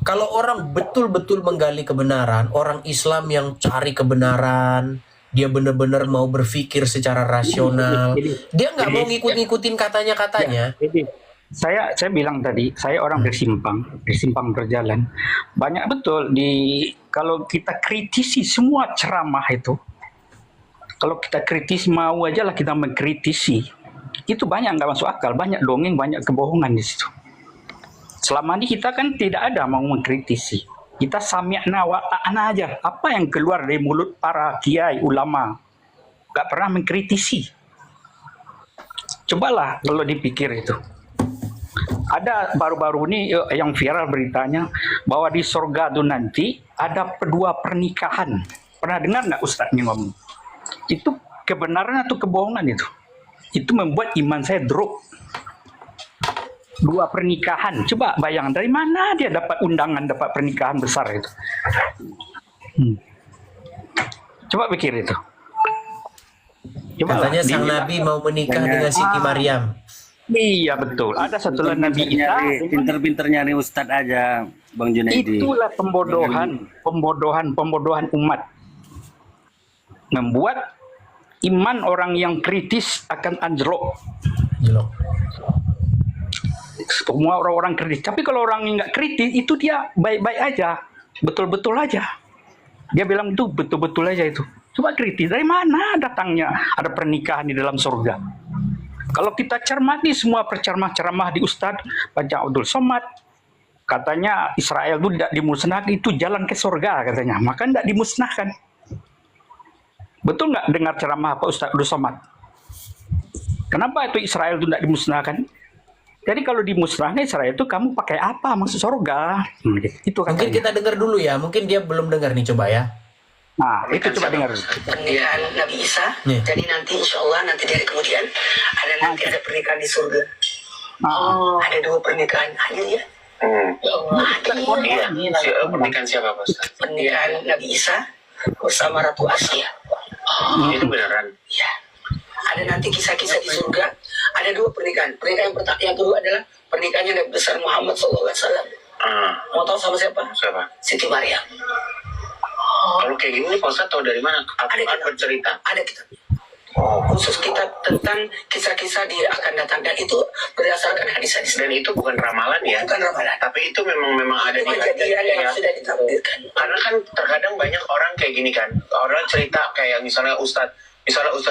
Kalau orang betul-betul menggali kebenaran, orang Islam yang cari kebenaran, dia benar-benar mau berpikir secara rasional, dia nggak mau ngikut-ngikutin katanya-katanya. Jadi, saya bilang tadi, saya orang bersimpang berjalan. Banyak betul kalau kita kritisi semua ceramah itu. Kalau kita kritis mau aja lah kita mengkritisi. Itu banyak nggak masuk akal, banyak dongeng, banyak kebohongan di situ. Selama ini kita kan tidak ada mau mengkritisi. Kita sami'na wa ta'na aja. Apa yang keluar dari mulut para kiai, ulama. Nggak pernah mengkritisi. Cobalah kalau dipikir itu. Ada baru-baru ini yang viral beritanya bahwa di surga itu nanti ada dua pernikahan. Pernah dengar nggak Ustadz ini ngomong? Itu kebenaran atau kebohongan itu? Itu membuat iman saya drop. Dua pernikahan. Coba bayang dari mana dia dapat undangan, dapat pernikahan besar itu. Coba pikir itu. Katanya sang Nabi mau menikah dengan Siti Maryam. Iya betul. Ada satu Nabi Isa. pinter-pinter nyari Ustadz aja, Bang Junaidi. Itulah pembodohan umat. Membuat iman orang yang kritis akan anjlok. Jelok. Semua orang-orang kritis. Tapi kalau orang yang nggak kritis, itu dia baik-baik aja. Betul-betul aja. Dia bilang itu betul-betul aja itu. Coba kritis. Dari mana datangnya ada pernikahan di dalam surga? Kalau kita cermati semua perceramah-ceramah di Ustadz Baca Abdul Somad, katanya Israel itu tidak dimusnahkan, itu jalan ke surga katanya. Maka tidak dimusnahkan. Betul nggak dengar ceramah Pak Ustadz Abdul Somad? Kenapa itu Israel itu tidak dimusnahkan? Jadi kalau dimusnahkan Israel itu kamu pakai apa masuk surga? Itu Mungkin katanya. kita dengar dulu ya. Mungkin dia belum dengar nih, coba ya. Nah, itu coba dengar. Pernikahan Nabi Isa. Nih. Jadi nanti insya Allah nanti dari kemudian ada pernikahan di surga. Nah, Ada dua pernikahan hadir ya. Ya Allah hadir. Pernikahan siapa Pak Ustaz? Pernikahan Nabi Isa bersama Ratu Asia. Itu beneran? Ya. Ada nanti kisah-kisah di surga. Ada dua pernikahan. Pernikahan yang pertama, yang kedua adalah pernikahannya Nabi besar Muhammad SAW. Mau tahu sama siapa? Siapa? Siti Maryam. Kalau kayak gini Pak Ustaz tahu dari mana? Al-Quran kitab. bercerita. Ada kitab. Khusus kitab tentang kisah-kisah di akan datang, dan itu berdasarkan hadis-hadis. Dan itu bukan ramalan ya? Bukan ramalan. Tapi itu memang ada Itu di kejadian yang ya. sudah ditakdirkan. Karena kan terkadang banyak orang kayak gini kan. Orang cerita kayak misalnya Ustadz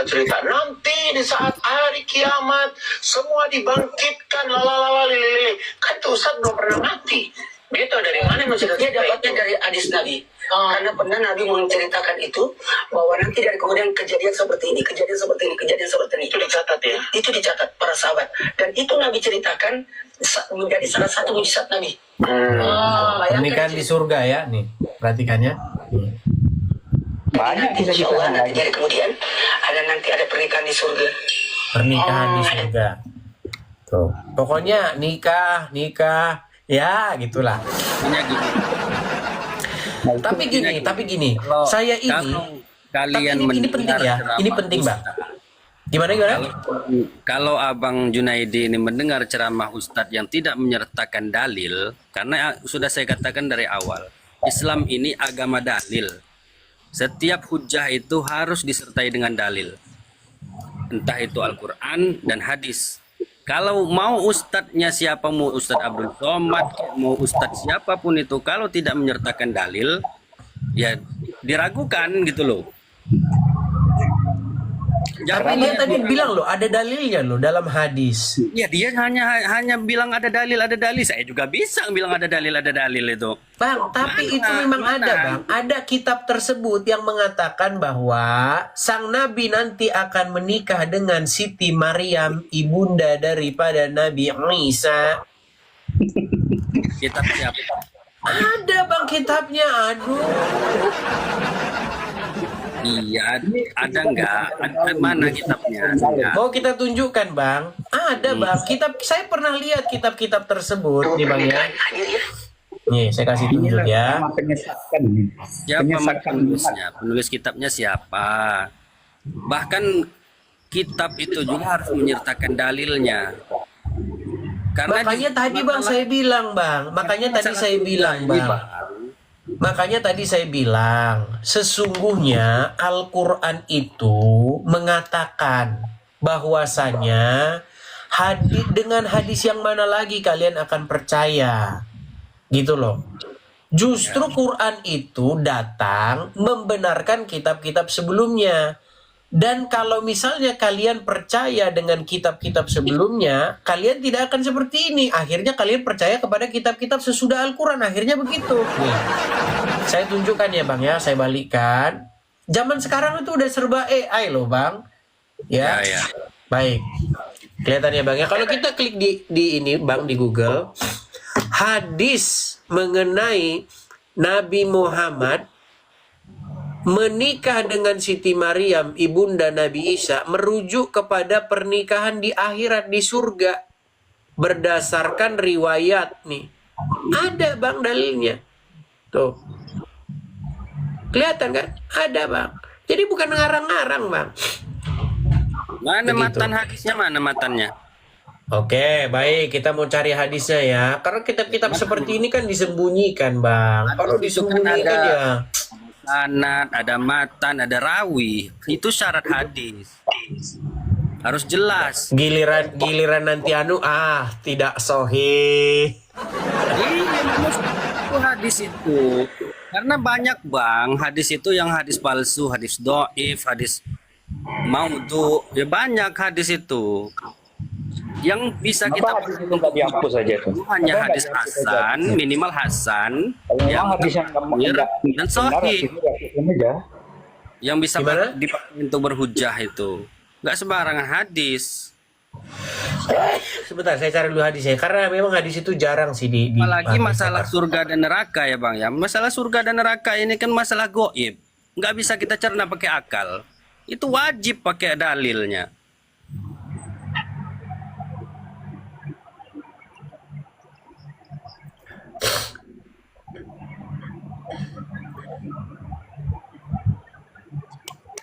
cerita nanti di saat hari kiamat semua dibangkitkan lalalala lili. Kan itu Ustadz belum pernah mati. Dia tahu dari mana menceritakan Dia dapatnya dari hadis Nabi. Karena pernah Nabi menceritakan itu bahwa nanti dari kemudian kejadian seperti ini, kejadian seperti ini, kejadian seperti ini. itu dicatat ya. Itu dicatat para sahabat. Dan itu Nabi ceritakan menjadi salah satu mujizat Nabi. Bayangkan Pernikahan di surga ya, nih perhatikannya. Banyak insya kisah-kisah Allah yang nanti lain. dari kemudian nanti ada pernikahan di surga. Pernikahan di surga. Tuh, pokoknya nikah, ya gitulah. Hanya gitu. Tapi gini, Kalau- saya ini, kalau tapi kalian ini penting ya, mendengar ini ceramah penting bang. Ustaz, Gimana? kalau Abang Junaidi ini mendengar ceramah Ustadz yang tidak menyertakan dalil, karena sudah saya katakan dari awal, Islam ini agama dalil. Setiap hujah itu harus disertai dengan dalil. Entah itu Al-Quran dan hadis. Kalau mau ustadznya siapa, mau Ustadz Abdul Somad, mau ustadz siapapun itu, kalau tidak menyertakan dalil, ya diragukan gitu loh. Tapi dia tadi bilang loh, ada dalilnya loh dalam hadis. Ya dia hanya bilang ada dalil. Saya juga bisa bilang ada dalil itu. Bang, tapi itu memang ada bang. Ada kitab tersebut yang mengatakan bahwa sang Nabi nanti akan menikah dengan Siti Maryam, ibunda daripada Nabi Isa. Kitab siapa? Ada bang kitabnya, aduh. Iya, ada enggak? Ada mana kitabnya? Enggak. Mau kita tunjukkan bang? Ada bang, kitab saya pernah lihat kitab-kitab tersebut nih bang ya. Hadir ya. Nih saya kasih tunjuk ya. Sama penyesatkan ini. Siapa Penyesatkan penulisnya? Penulis kitabnya siapa? Bahkan kitab itu juga harus menyertakan dalilnya. Karena Makanya tadi bang saya bilang bang, makanya tadi saya bilang, sesungguhnya Al-Quran itu mengatakan bahwasanya dengan hadis yang mana lagi kalian akan percaya, gitu loh. Justru Quran itu datang membenarkan kitab-kitab sebelumnya. Dan kalau misalnya kalian percaya dengan kitab-kitab sebelumnya, kalian tidak akan seperti ini. Akhirnya kalian percaya kepada kitab-kitab sesudah Al-Quran. Akhirnya begitu. Nih, saya tunjukkan ya bang ya, saya balikkan. Zaman sekarang itu udah serba AI loh bang. Ya, Ya. baik. Kelihatan ya bang ya. Kalau kita klik di ini bang di Google, hadis mengenai Nabi Muhammad menikah dengan Siti Maryam, ibunda Nabi Isa, merujuk kepada pernikahan di akhirat di surga berdasarkan riwayat nih. Ada bang dalilnya. Tuh. Kelihatan kan? Ada bang. Jadi bukan ngarang-ngarang bang. Mana Begitu. matan hadisnya? Mana matannya? Oke, baik. Kita mau cari hadisnya ya. Karena kitab-kitab seperti ini kan disembunyikan bang. Kalau disembunyikan ada- ya. Sanad, ada matan, ada rawi. Itu syarat hadis. Harus jelas. Giliran nanti tidak sahih. Itu hadis itu. Karena banyak bang, hadis itu yang hadis palsu, hadis doif, hadis maudhu. Ya banyak hadis itu. Yang bisa kita Kenapa hadis itu nggak dihapus saja tuh? itu hanya Kenapa hadis nggak dihapus hasan, saja? minimal hasan, Kalau yang memang hadis yang mutawatir dan sahih, aja. yang bisa Gimana? dipakai untuk berhujah itu. Nggak sembarangan hadis. Sebentar, saya cari dulu hadisnya. Karena memang hadis itu jarang sih di Apalagi di- masalah surga dan neraka ya bang ya. Masalah surga dan neraka ini kan masalah goib. Nggak bisa kita cerna pakai akal. Itu wajib pakai dalilnya.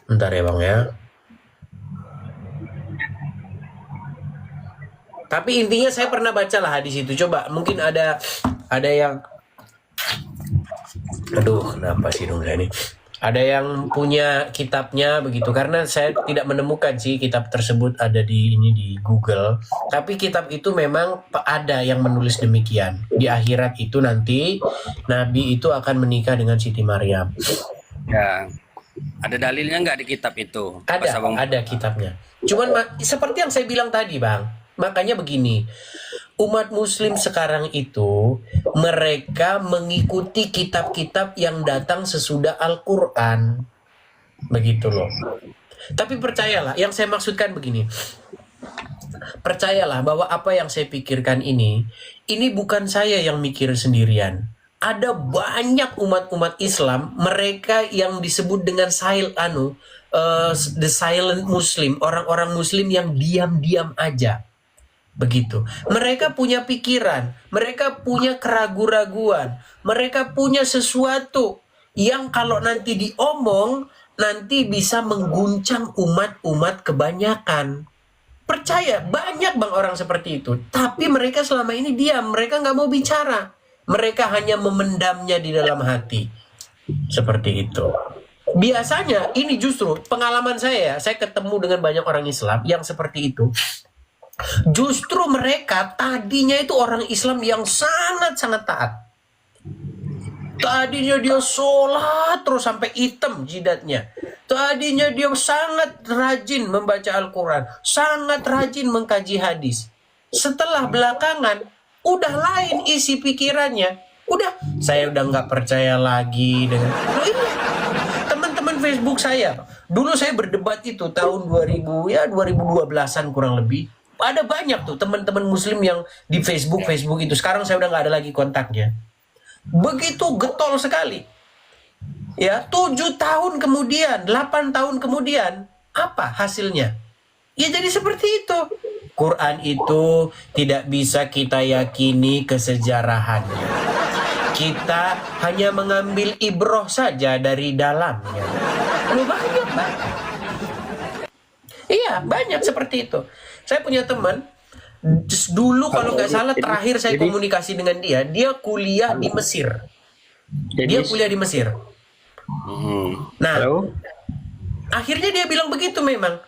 Bentar ya bang ya. Tapi intinya saya pernah baca lah hadis itu. Coba mungkin ada yang, aduh kenapa sih dong saya ini? Ada yang punya kitabnya begitu, karena saya tidak menemukan sih kitab tersebut ada di Google. Tapi kitab itu memang ada yang menulis demikian. Di akhirat itu nanti Nabi itu akan menikah dengan Siti Maryam. Ya. Ada dalilnya nggak di kitab itu? Pas abang- Ada kitabnya. Cuman seperti yang saya bilang tadi bang, makanya begini, umat muslim sekarang itu mereka mengikuti kitab-kitab yang datang sesudah Al-Quran. Begitu loh. Tapi percayalah, yang saya maksudkan begini. Percayalah bahwa apa yang saya pikirkan ini bukan saya yang mikir sendirian. Ada banyak umat-umat Islam, mereka yang disebut dengan the silent Muslim, orang-orang Muslim yang diam-diam aja. Begitu. Mereka punya pikiran, mereka punya keraguan-raguan, mereka punya sesuatu yang kalau nanti diomong, nanti bisa mengguncang umat-umat kebanyakan. Percaya, banyak bang orang seperti itu. Tapi mereka selama ini diam, mereka nggak mau bicara. Mereka hanya memendamnya di dalam hati. Seperti itu. Biasanya, ini justru pengalaman saya ketemu dengan banyak orang Islam yang seperti itu. Justru mereka tadinya itu orang Islam yang sangat-sangat taat. Tadinya dia sholat terus sampai hitam jidatnya. Tadinya dia sangat rajin membaca Al-Quran, sangat rajin mengkaji hadis. Setelah belakangan, udah lain isi pikirannya. Saya udah nggak percaya lagi dengan teman-teman Facebook saya. Dulu saya berdebat itu tahun 2012-an kurang lebih. Ada banyak tuh teman-teman Muslim yang di Facebook itu. Sekarang saya udah nggak ada lagi kontaknya. Begitu getol sekali. Ya, 7 tahun kemudian, 8 tahun kemudian, apa hasilnya? Ya jadi seperti itu. Quran itu tidak bisa kita yakini kesejarahannya. Kita hanya mengambil ibroh saja dari dalamnya. Banyak. Iya, banyak seperti itu. Saya punya teman, dulu kalau nggak salah terakhir saya komunikasi dengan dia kuliah di Mesir. Dia kuliah di Mesir. Nah, akhirnya dia bilang begitu memang.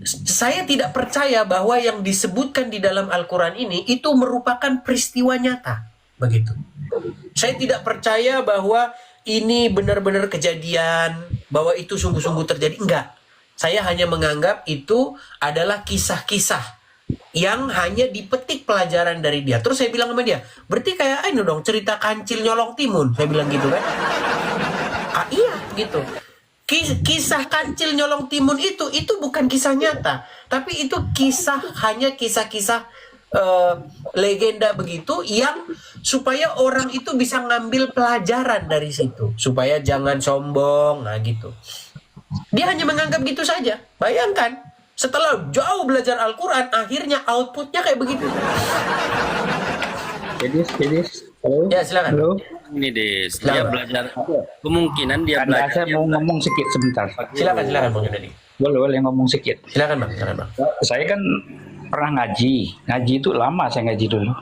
Saya tidak percaya bahwa yang disebutkan di dalam Al-Quran ini itu merupakan peristiwa nyata. Begitu. Saya tidak percaya bahwa ini benar-benar kejadian, bahwa itu sungguh-sungguh terjadi. Enggak. Saya hanya menganggap itu adalah kisah-kisah yang hanya dipetik pelajaran dari dia. Terus saya bilang sama dia, berarti kayak ini dong cerita kancil nyolong timun. Saya bilang gitu kan. Iya gitu. Kisah kancil nyolong timun itu bukan kisah nyata, tapi itu hanya kisah-kisah legenda begitu yang supaya orang itu bisa ngambil pelajaran dari situ, supaya jangan sombong, nah gitu. Dia hanya menganggap gitu saja. Bayangkan, setelah jauh belajar Al-Quran, akhirnya outputnya kayak begitu. Halo? Ya silakan. Halo. Ini Des, dia belajar, kemungkinan dia Anda, belajar. saya mau ngomong sedikit sebentar. Silakan Bang Yudadi. Boleh ngomong sedikit. Silakan Bang. Saya kan pernah ngaji itu lama saya ngaji dulu.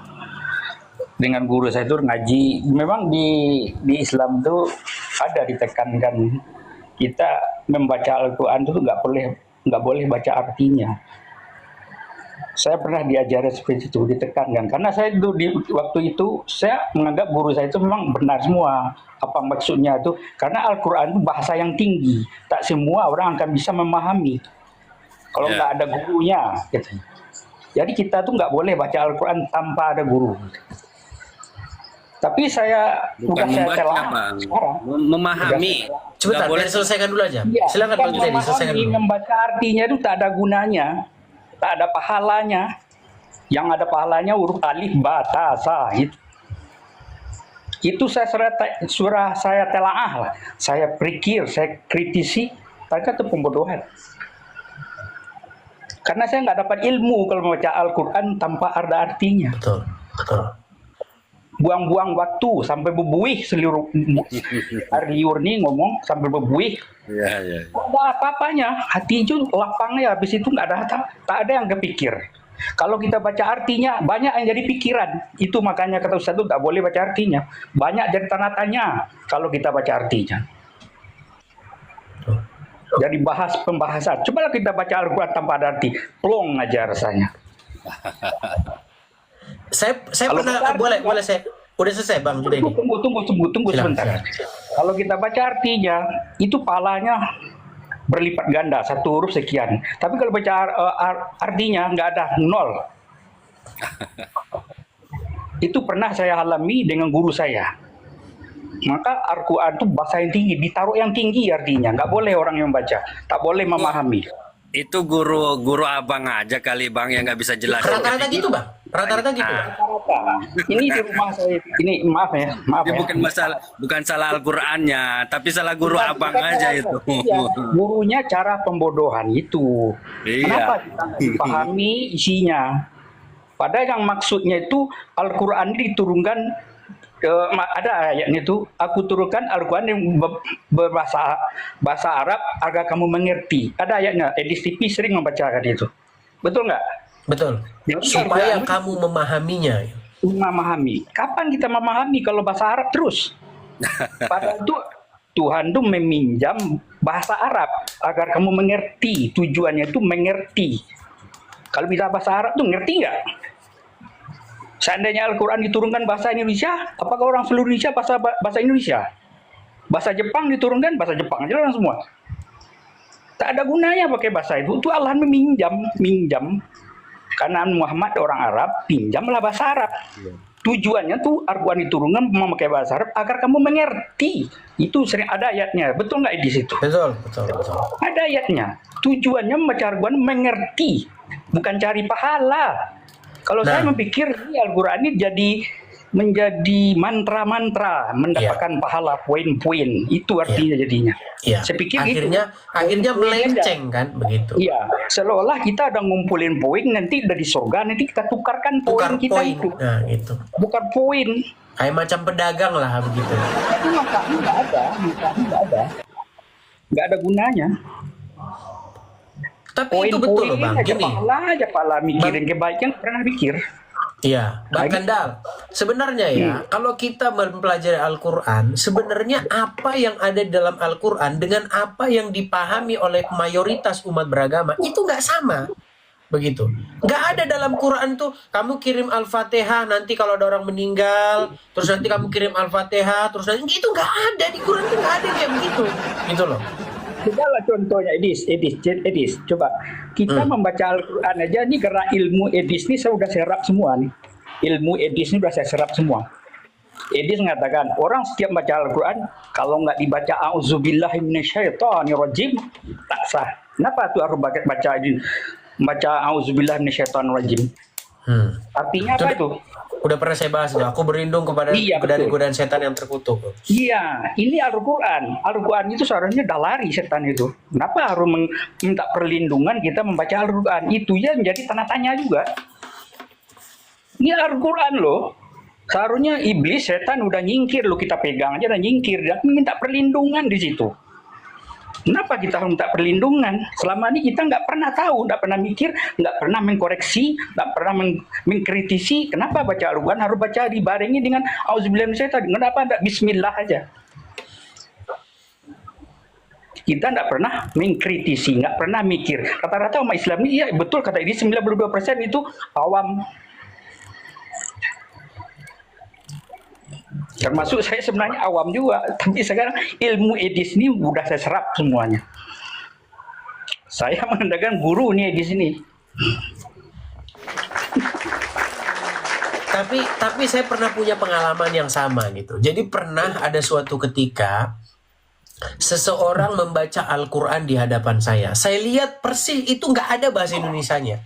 Dengan guru saya itu ngaji. Memang di Islam itu ada ditekankan kita membaca Al-Quran itu nggak boleh baca artinya. Saya pernah diajari seperti itu, ditekankan. Karena saya itu waktu itu saya menganggap guru saya itu memang benar semua. Apa maksudnya itu? Karena Al-Quran itu bahasa yang tinggi. Tak semua orang akan bisa memahami. Kalau nggak ada gurunya. Gitu. Jadi kita tuh nggak boleh baca Al-Quran tanpa ada guru. Tapi saya Bukan membaca, Bang. Memahami. Sebentar, Nggak boleh selesaikan dulu aja. Ya, Silakan Bang Yudadi, selesaikan dulu. Membaca artinya itu tak ada gunanya. Tak ada pahalanya. Yang ada pahalanya huruf alif, ba, ta, sa. Itu saya telaah lah. Saya pikir, saya kritisi. Ternyata itu pembodohan. Karena saya nggak dapat ilmu kalau membaca Al-Quran tanpa ada artinya. Betul. Buang-buang waktu sampai berbuih seluruh hari liur nih ngomong sampai berbuih. Iya. Tidak ada apa-apanya, hati itu lapangnya, habis itu tak ada yang kepikir. Kalau kita baca artinya, banyak yang jadi pikiran. Itu makanya kata Ustaz itu tak boleh baca artinya. Banyak jadi tanda tanya kalau kita baca artinya. Jadi pembahasan. Cobalah kita baca Al-Quran tanpa ada arti, plong aja rasanya. Saya pernah boleh saya udah selesai Bang Yudadi. Tunggu sebentar. Kalau kita baca artinya, itu pahalanya berlipat ganda, satu huruf sekian. Tapi kalau baca artinya nggak ada, 0. Itu pernah saya alami dengan guru saya. Maka Al-Quran itu bahasa yang tinggi, ditaruh yang tinggi artinya. Nggak boleh orang yang baca, tak boleh memahami. Itu guru abang aja kali bang yang nggak bisa jelasin. Rata-rata gitu bang, rata-rata gitu. Rata-rata. Ini di rumah saya, ini maaf ya. Ini bukan salah Al-Qur'annya, tapi salah guru abang aja itu. Iya, gurunya cara pembodohan itu. Iya. Kenapa kita nggak dipahami isinya? Padahal yang maksudnya itu Al-Quran diturunkan, ada ayatnya itu, aku turunkan Al-Quran yang berbahasa Arab agar kamu mengerti. Ada ayatnya, Edis TV sering membacakan itu. Betul nggak? Betul. Jadi Supaya Al-Quran kamu memahaminya. memahami. Kapan kita memahami kalau bahasa Arab terus? Padahal itu Tuhan tuh meminjam bahasa Arab agar kamu mengerti. Tujuannya itu mengerti. Kalau bisa bahasa Arab tuh ngerti nggak? Seandainya Al-Quran diturunkan bahasa Indonesia, apakah orang seluruh Indonesia bahasa Indonesia? Bahasa Jepang diturunkan bahasa Jepang aja orang semua. Tak ada gunanya pakai bahasa itu. Itu Allah minjam. Karena Muhammad orang Arab, pinjamlah bahasa Arab. Tujuannya tuh Al-Quran diturunkan memakai bahasa Arab agar kamu mengerti. Itu sering ada ayatnya. Betul nggak di situ? Betul. Ada ayatnya. Tujuannya membaca Al-Quran mengerti, bukan cari pahala. Kalau saya memikir ini Al-Quran ini menjadi mantra-mantra, mendapatkan pahala poin-poin. Itu artinya jadinya. Iya. Saya pikir akhirnya melenceng kan begitu. Iya, seolah kita ada ngumpulin poin, nanti dari surga nanti kita tukarkan poin kita poin. itu. Nah, itu. Bukan poin. Kayak macam pedagang lah begitu. Tapi makanya nggak ada gunanya. Tapi itu betul loh bang. Gini. Aja pala mikirin kebaikan pernah pikir. Iya, Bang Kandal. Sebenarnya ya, kalau kita mempelajari Al-Quran, sebenarnya apa yang ada di dalam Al-Quran dengan apa yang dipahami oleh mayoritas umat beragama itu nggak sama. Begitu. Nggak ada dalam Quran tuh, kamu kirim Al-Fatihah, nanti kalau ada orang meninggal, terus nanti kamu kirim Al-Fatihah, terus nanti itu nggak ada di Quran tuh, nggak ada kayak begitu. Gitu loh. Cobalah contohnya Edis. Coba kita membaca Al-Quran aja nih karena ilmu Edis nih saya udah serap semua nih. Ilmu Edis ini udah saya serap semua. Edis mengatakan orang setiap baca Al-Quran kalau nggak dibaca A'udzubillahi minasyaitonirrajim tak sah. Kenapa tuh harus baca A'udzubillahi minasyaitonirrajim? Artinya apa itu? Udah pernah saya bahas tuh. Aku berlindung dari godaan setan yang terkutuk. Iya, ini Al-Quran. Al-Quran itu seharusnya dah lari setan itu. Kenapa harus minta perlindungan kita membaca Al-Quran? Itu ya menjadi tanda tanya juga. Ini Al-Quran loh. Seharusnya iblis, setan udah nyingkir loh, kita pegang aja udah nyingkir. Dan minta perlindungan di situ. Kenapa kita harus minta perlindungan? Selama ini kita nggak pernah tahu, nggak pernah mikir, nggak pernah mengkoreksi, nggak pernah mengkritisi. Kenapa baca Al-Quran harus baca dibarengi dengan Auzubillahi minasyaitonir rajim? Kenapa tidak Bismillah aja? Kita nggak pernah mengkritisi, nggak pernah mikir. Rata-rata umat Islam ini, ya betul kata ini 92% itu awam. Termasuk saya sebenarnya awam juga, tapi sekarang ilmu Edis ini udah saya serap semuanya. Saya mengandalkan guru nih Edis ini. Tapi saya pernah punya pengalaman yang sama gitu. Jadi pernah ada suatu ketika seseorang membaca Al-Quran di hadapan saya. Saya lihat persis itu nggak ada bahasa Indonesianya.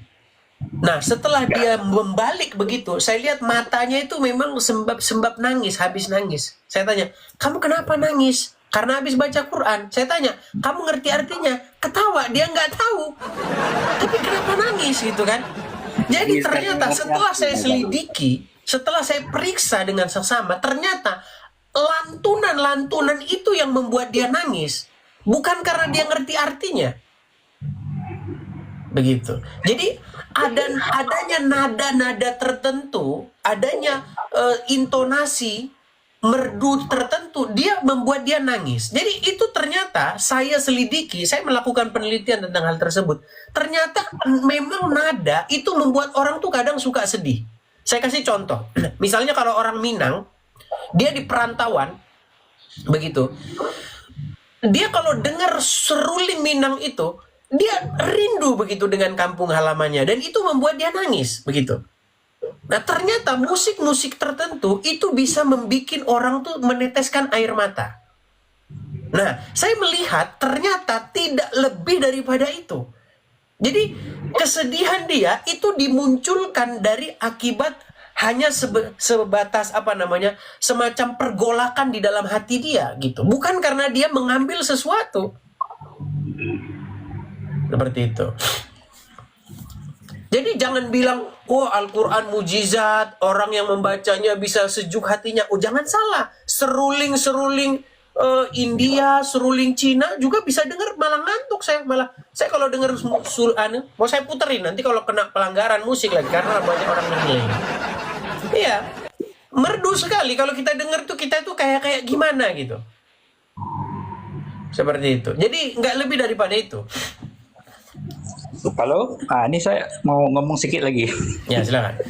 Nah, setelah dia membalik begitu, saya lihat matanya itu memang sembab nangis, habis nangis. Saya tanya, kamu kenapa nangis? Karena habis baca Quran. Saya tanya, kamu ngerti artinya? Ketawa, dia nggak tahu. Tapi kenapa nangis gitu kan? Jadi ternyata setelah saya selidiki, setelah saya periksa dengan seksama, ternyata lantunan itu yang membuat dia nangis. Bukan karena dia ngerti artinya. Begitu. Jadi adanya nada-nada tertentu, adanya intonasi merdu tertentu, dia membuat dia nangis. Jadi itu ternyata saya selidiki, saya melakukan penelitian tentang hal tersebut. Ternyata memang nada itu membuat orang tuh kadang suka sedih. Saya kasih contoh. Misalnya kalau orang Minang, dia di perantauan, begitu. Dia kalau dengar seruling Minang itu, dia rindu begitu dengan kampung halamannya, dan itu membuat dia nangis begitu. Nah, ternyata musik-musik tertentu itu bisa membuat orang tuh meneteskan air mata. Nah, saya melihat ternyata tidak lebih daripada itu. Jadi, kesedihan dia itu dimunculkan dari akibat hanya sebatas semacam pergolakan di dalam hati dia gitu. Bukan karena dia mengambil sesuatu. Seperti itu. Jadi jangan bilang, oh Al-Quran mujizat, orang yang membacanya bisa sejuk hatinya. Oh, jangan salah. Seruling-seruling India, seruling Cina juga bisa dengar, malah ngantuk saya. Saya kalau dengar mau saya puterin nanti kalau kena pelanggaran musik lagi karena banyak orang menilai. Iya. Merdu sekali kalau kita dengar tuh, kita tuh kayak gimana gitu. Seperti itu. Jadi nggak lebih daripada itu. Halo, ini saya mau ngomong sedikit lagi. Ya, silakan.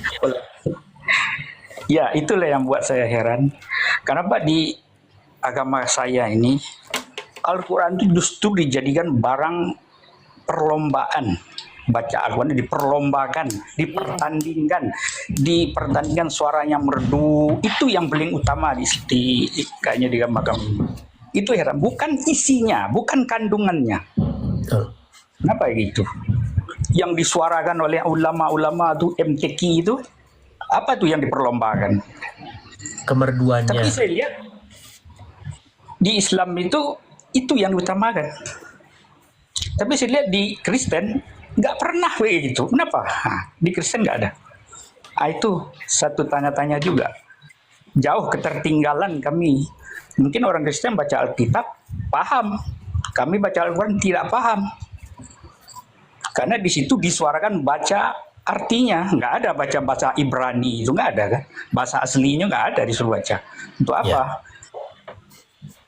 Ya, itulah yang buat saya heran. Kenapa di agama saya ini Al-Quran itu justru dijadikan barang perlombaan. Baca Al-Quran diperlombakan, dipertandingkan suaranya merdu. Itu yang paling utama kayaknya di agama kami. Itu heran, bukan isinya, bukan kandungannya. Kenapa gitu? Yang disuarakan oleh ulama-ulama itu MTQ itu apa tuh yang diperlombakan? Kemerduannya. Tapi saya lihat di Islam itu yang diutamakan. Tapi saya lihat di Kristen nggak pernah kayak gitu. Kenapa? Di Kristen nggak ada. Itu satu tanya-tanya juga. Jauh ketertinggalan kami. Mungkin orang Kristen baca Alkitab paham. Kami baca Al-Quran tidak paham. Karena di situ disuarakan baca artinya, nggak ada baca bahasa Ibrani, itu nggak ada kan? Bahasa aslinya nggak ada disuruh baca. Untuk apa? Ya.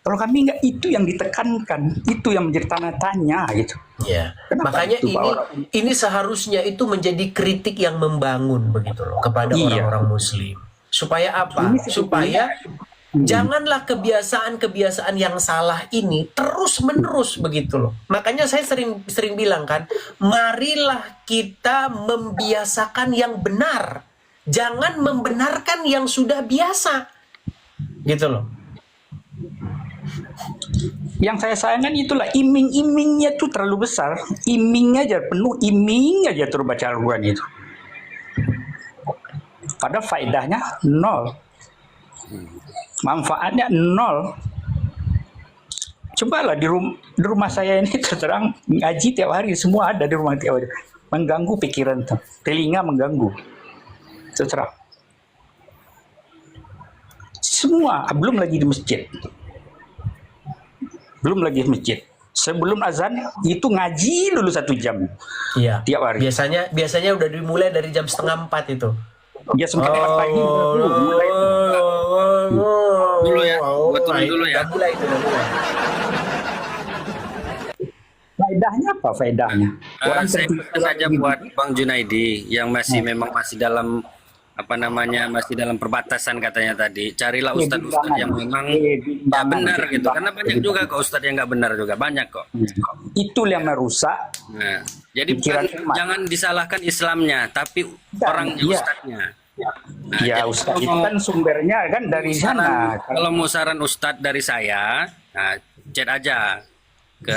Kalau kami nggak, itu yang ditekankan, itu yang menjadi tanda tanya gitu. Ya. Kenapa Makanya itu, Pak Orang? ini seharusnya itu menjadi kritik yang membangun begitu loh kepada Iya. orang-orang Muslim. Supaya apa? Ini Supaya janganlah kebiasaan-kebiasaan yang salah ini terus-menerus begitu loh. Makanya saya sering bilang kan, marilah kita membiasakan yang benar. Jangan membenarkan yang sudah biasa. Gitu loh. Yang saya sayangkan itulah iming-imingnya tuh terlalu besar. Iming aja, penuh iming aja terus baca Al-Quran itu. Padahal faedahnya nol. Manfaatnya nol. Cobalah di rumah saya ini terang ngaji tiap hari, semua ada di rumah tiap hari. Mengganggu pikiran tuh, telinga mengganggu. Terserah. Semua, belum lagi di masjid. Belum lagi di masjid. Sebelum azan itu ngaji dulu 1 jam. Iya. Tiap hari. Biasanya udah dimulai dari jam 3:30 itu. Ya sempat pagi mulai. Dulu ya, buat turun dulu ya. Udah mulai. Faedahnya apa faedahnya? Saya minta saja buat Bang Junaidi yang memang masih dalam masih dalam perbatasan katanya tadi. Carilah ustadz-ustadz yang memang ya benar gitu. Karena banyak juga kok ustadz yang nggak benar juga, banyak kok. Itu yang merusak. Nah, jadi jangan disalahkan Islamnya, tapi orangnya, ustadznya. Nah, Ya jadi ustadz itu kalau kan sumbernya kan dari sana. Kalau mau saran ustadz dari saya, nah, chat aja ke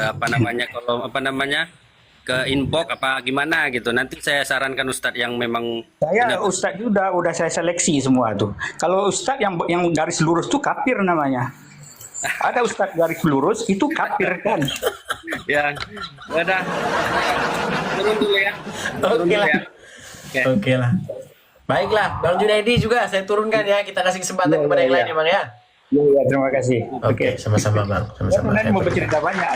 ke inbox apa gimana gitu. Nanti saya sarankan ustadz yang memang Saya ustadz udah saya seleksi semua tuh. Kalau ustadz yang garis lurus tuh kafir namanya. Ada ustadz garis lurus itu kafir kan. ya udah turun dulu ya. Oke lah. Oke. Oke lah. Baiklah, Bang Junaidi juga saya turunkan ya. Kita kasih kesempatan Ya, kepada ya, yang lain ya. ya, Bang ya. Iya, terima kasih. Oke, sama-sama Bang. Sama-sama. Nanti Saya mau turunkan. bercerita banyak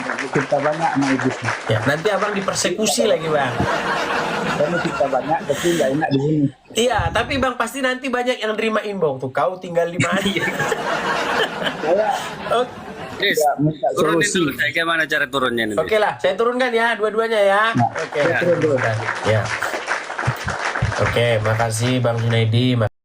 sama ibu. Ya, nanti Abang dipersekusi lagi, Bang. Saya mau cerita banyak, tapi nggak enak di sini. Iya, tapi Bang pasti nanti banyak yang terima inbox tuh. Kau tinggal di mana? Saya Oke. Chris, ya, minta turunin solusi. dulu saya gimana cara turunnya nih. Oke lah, saya turunkan ya dua-duanya ya. Oke. saya turun dulu. Ya. Oke, makasih Bang Junaidi.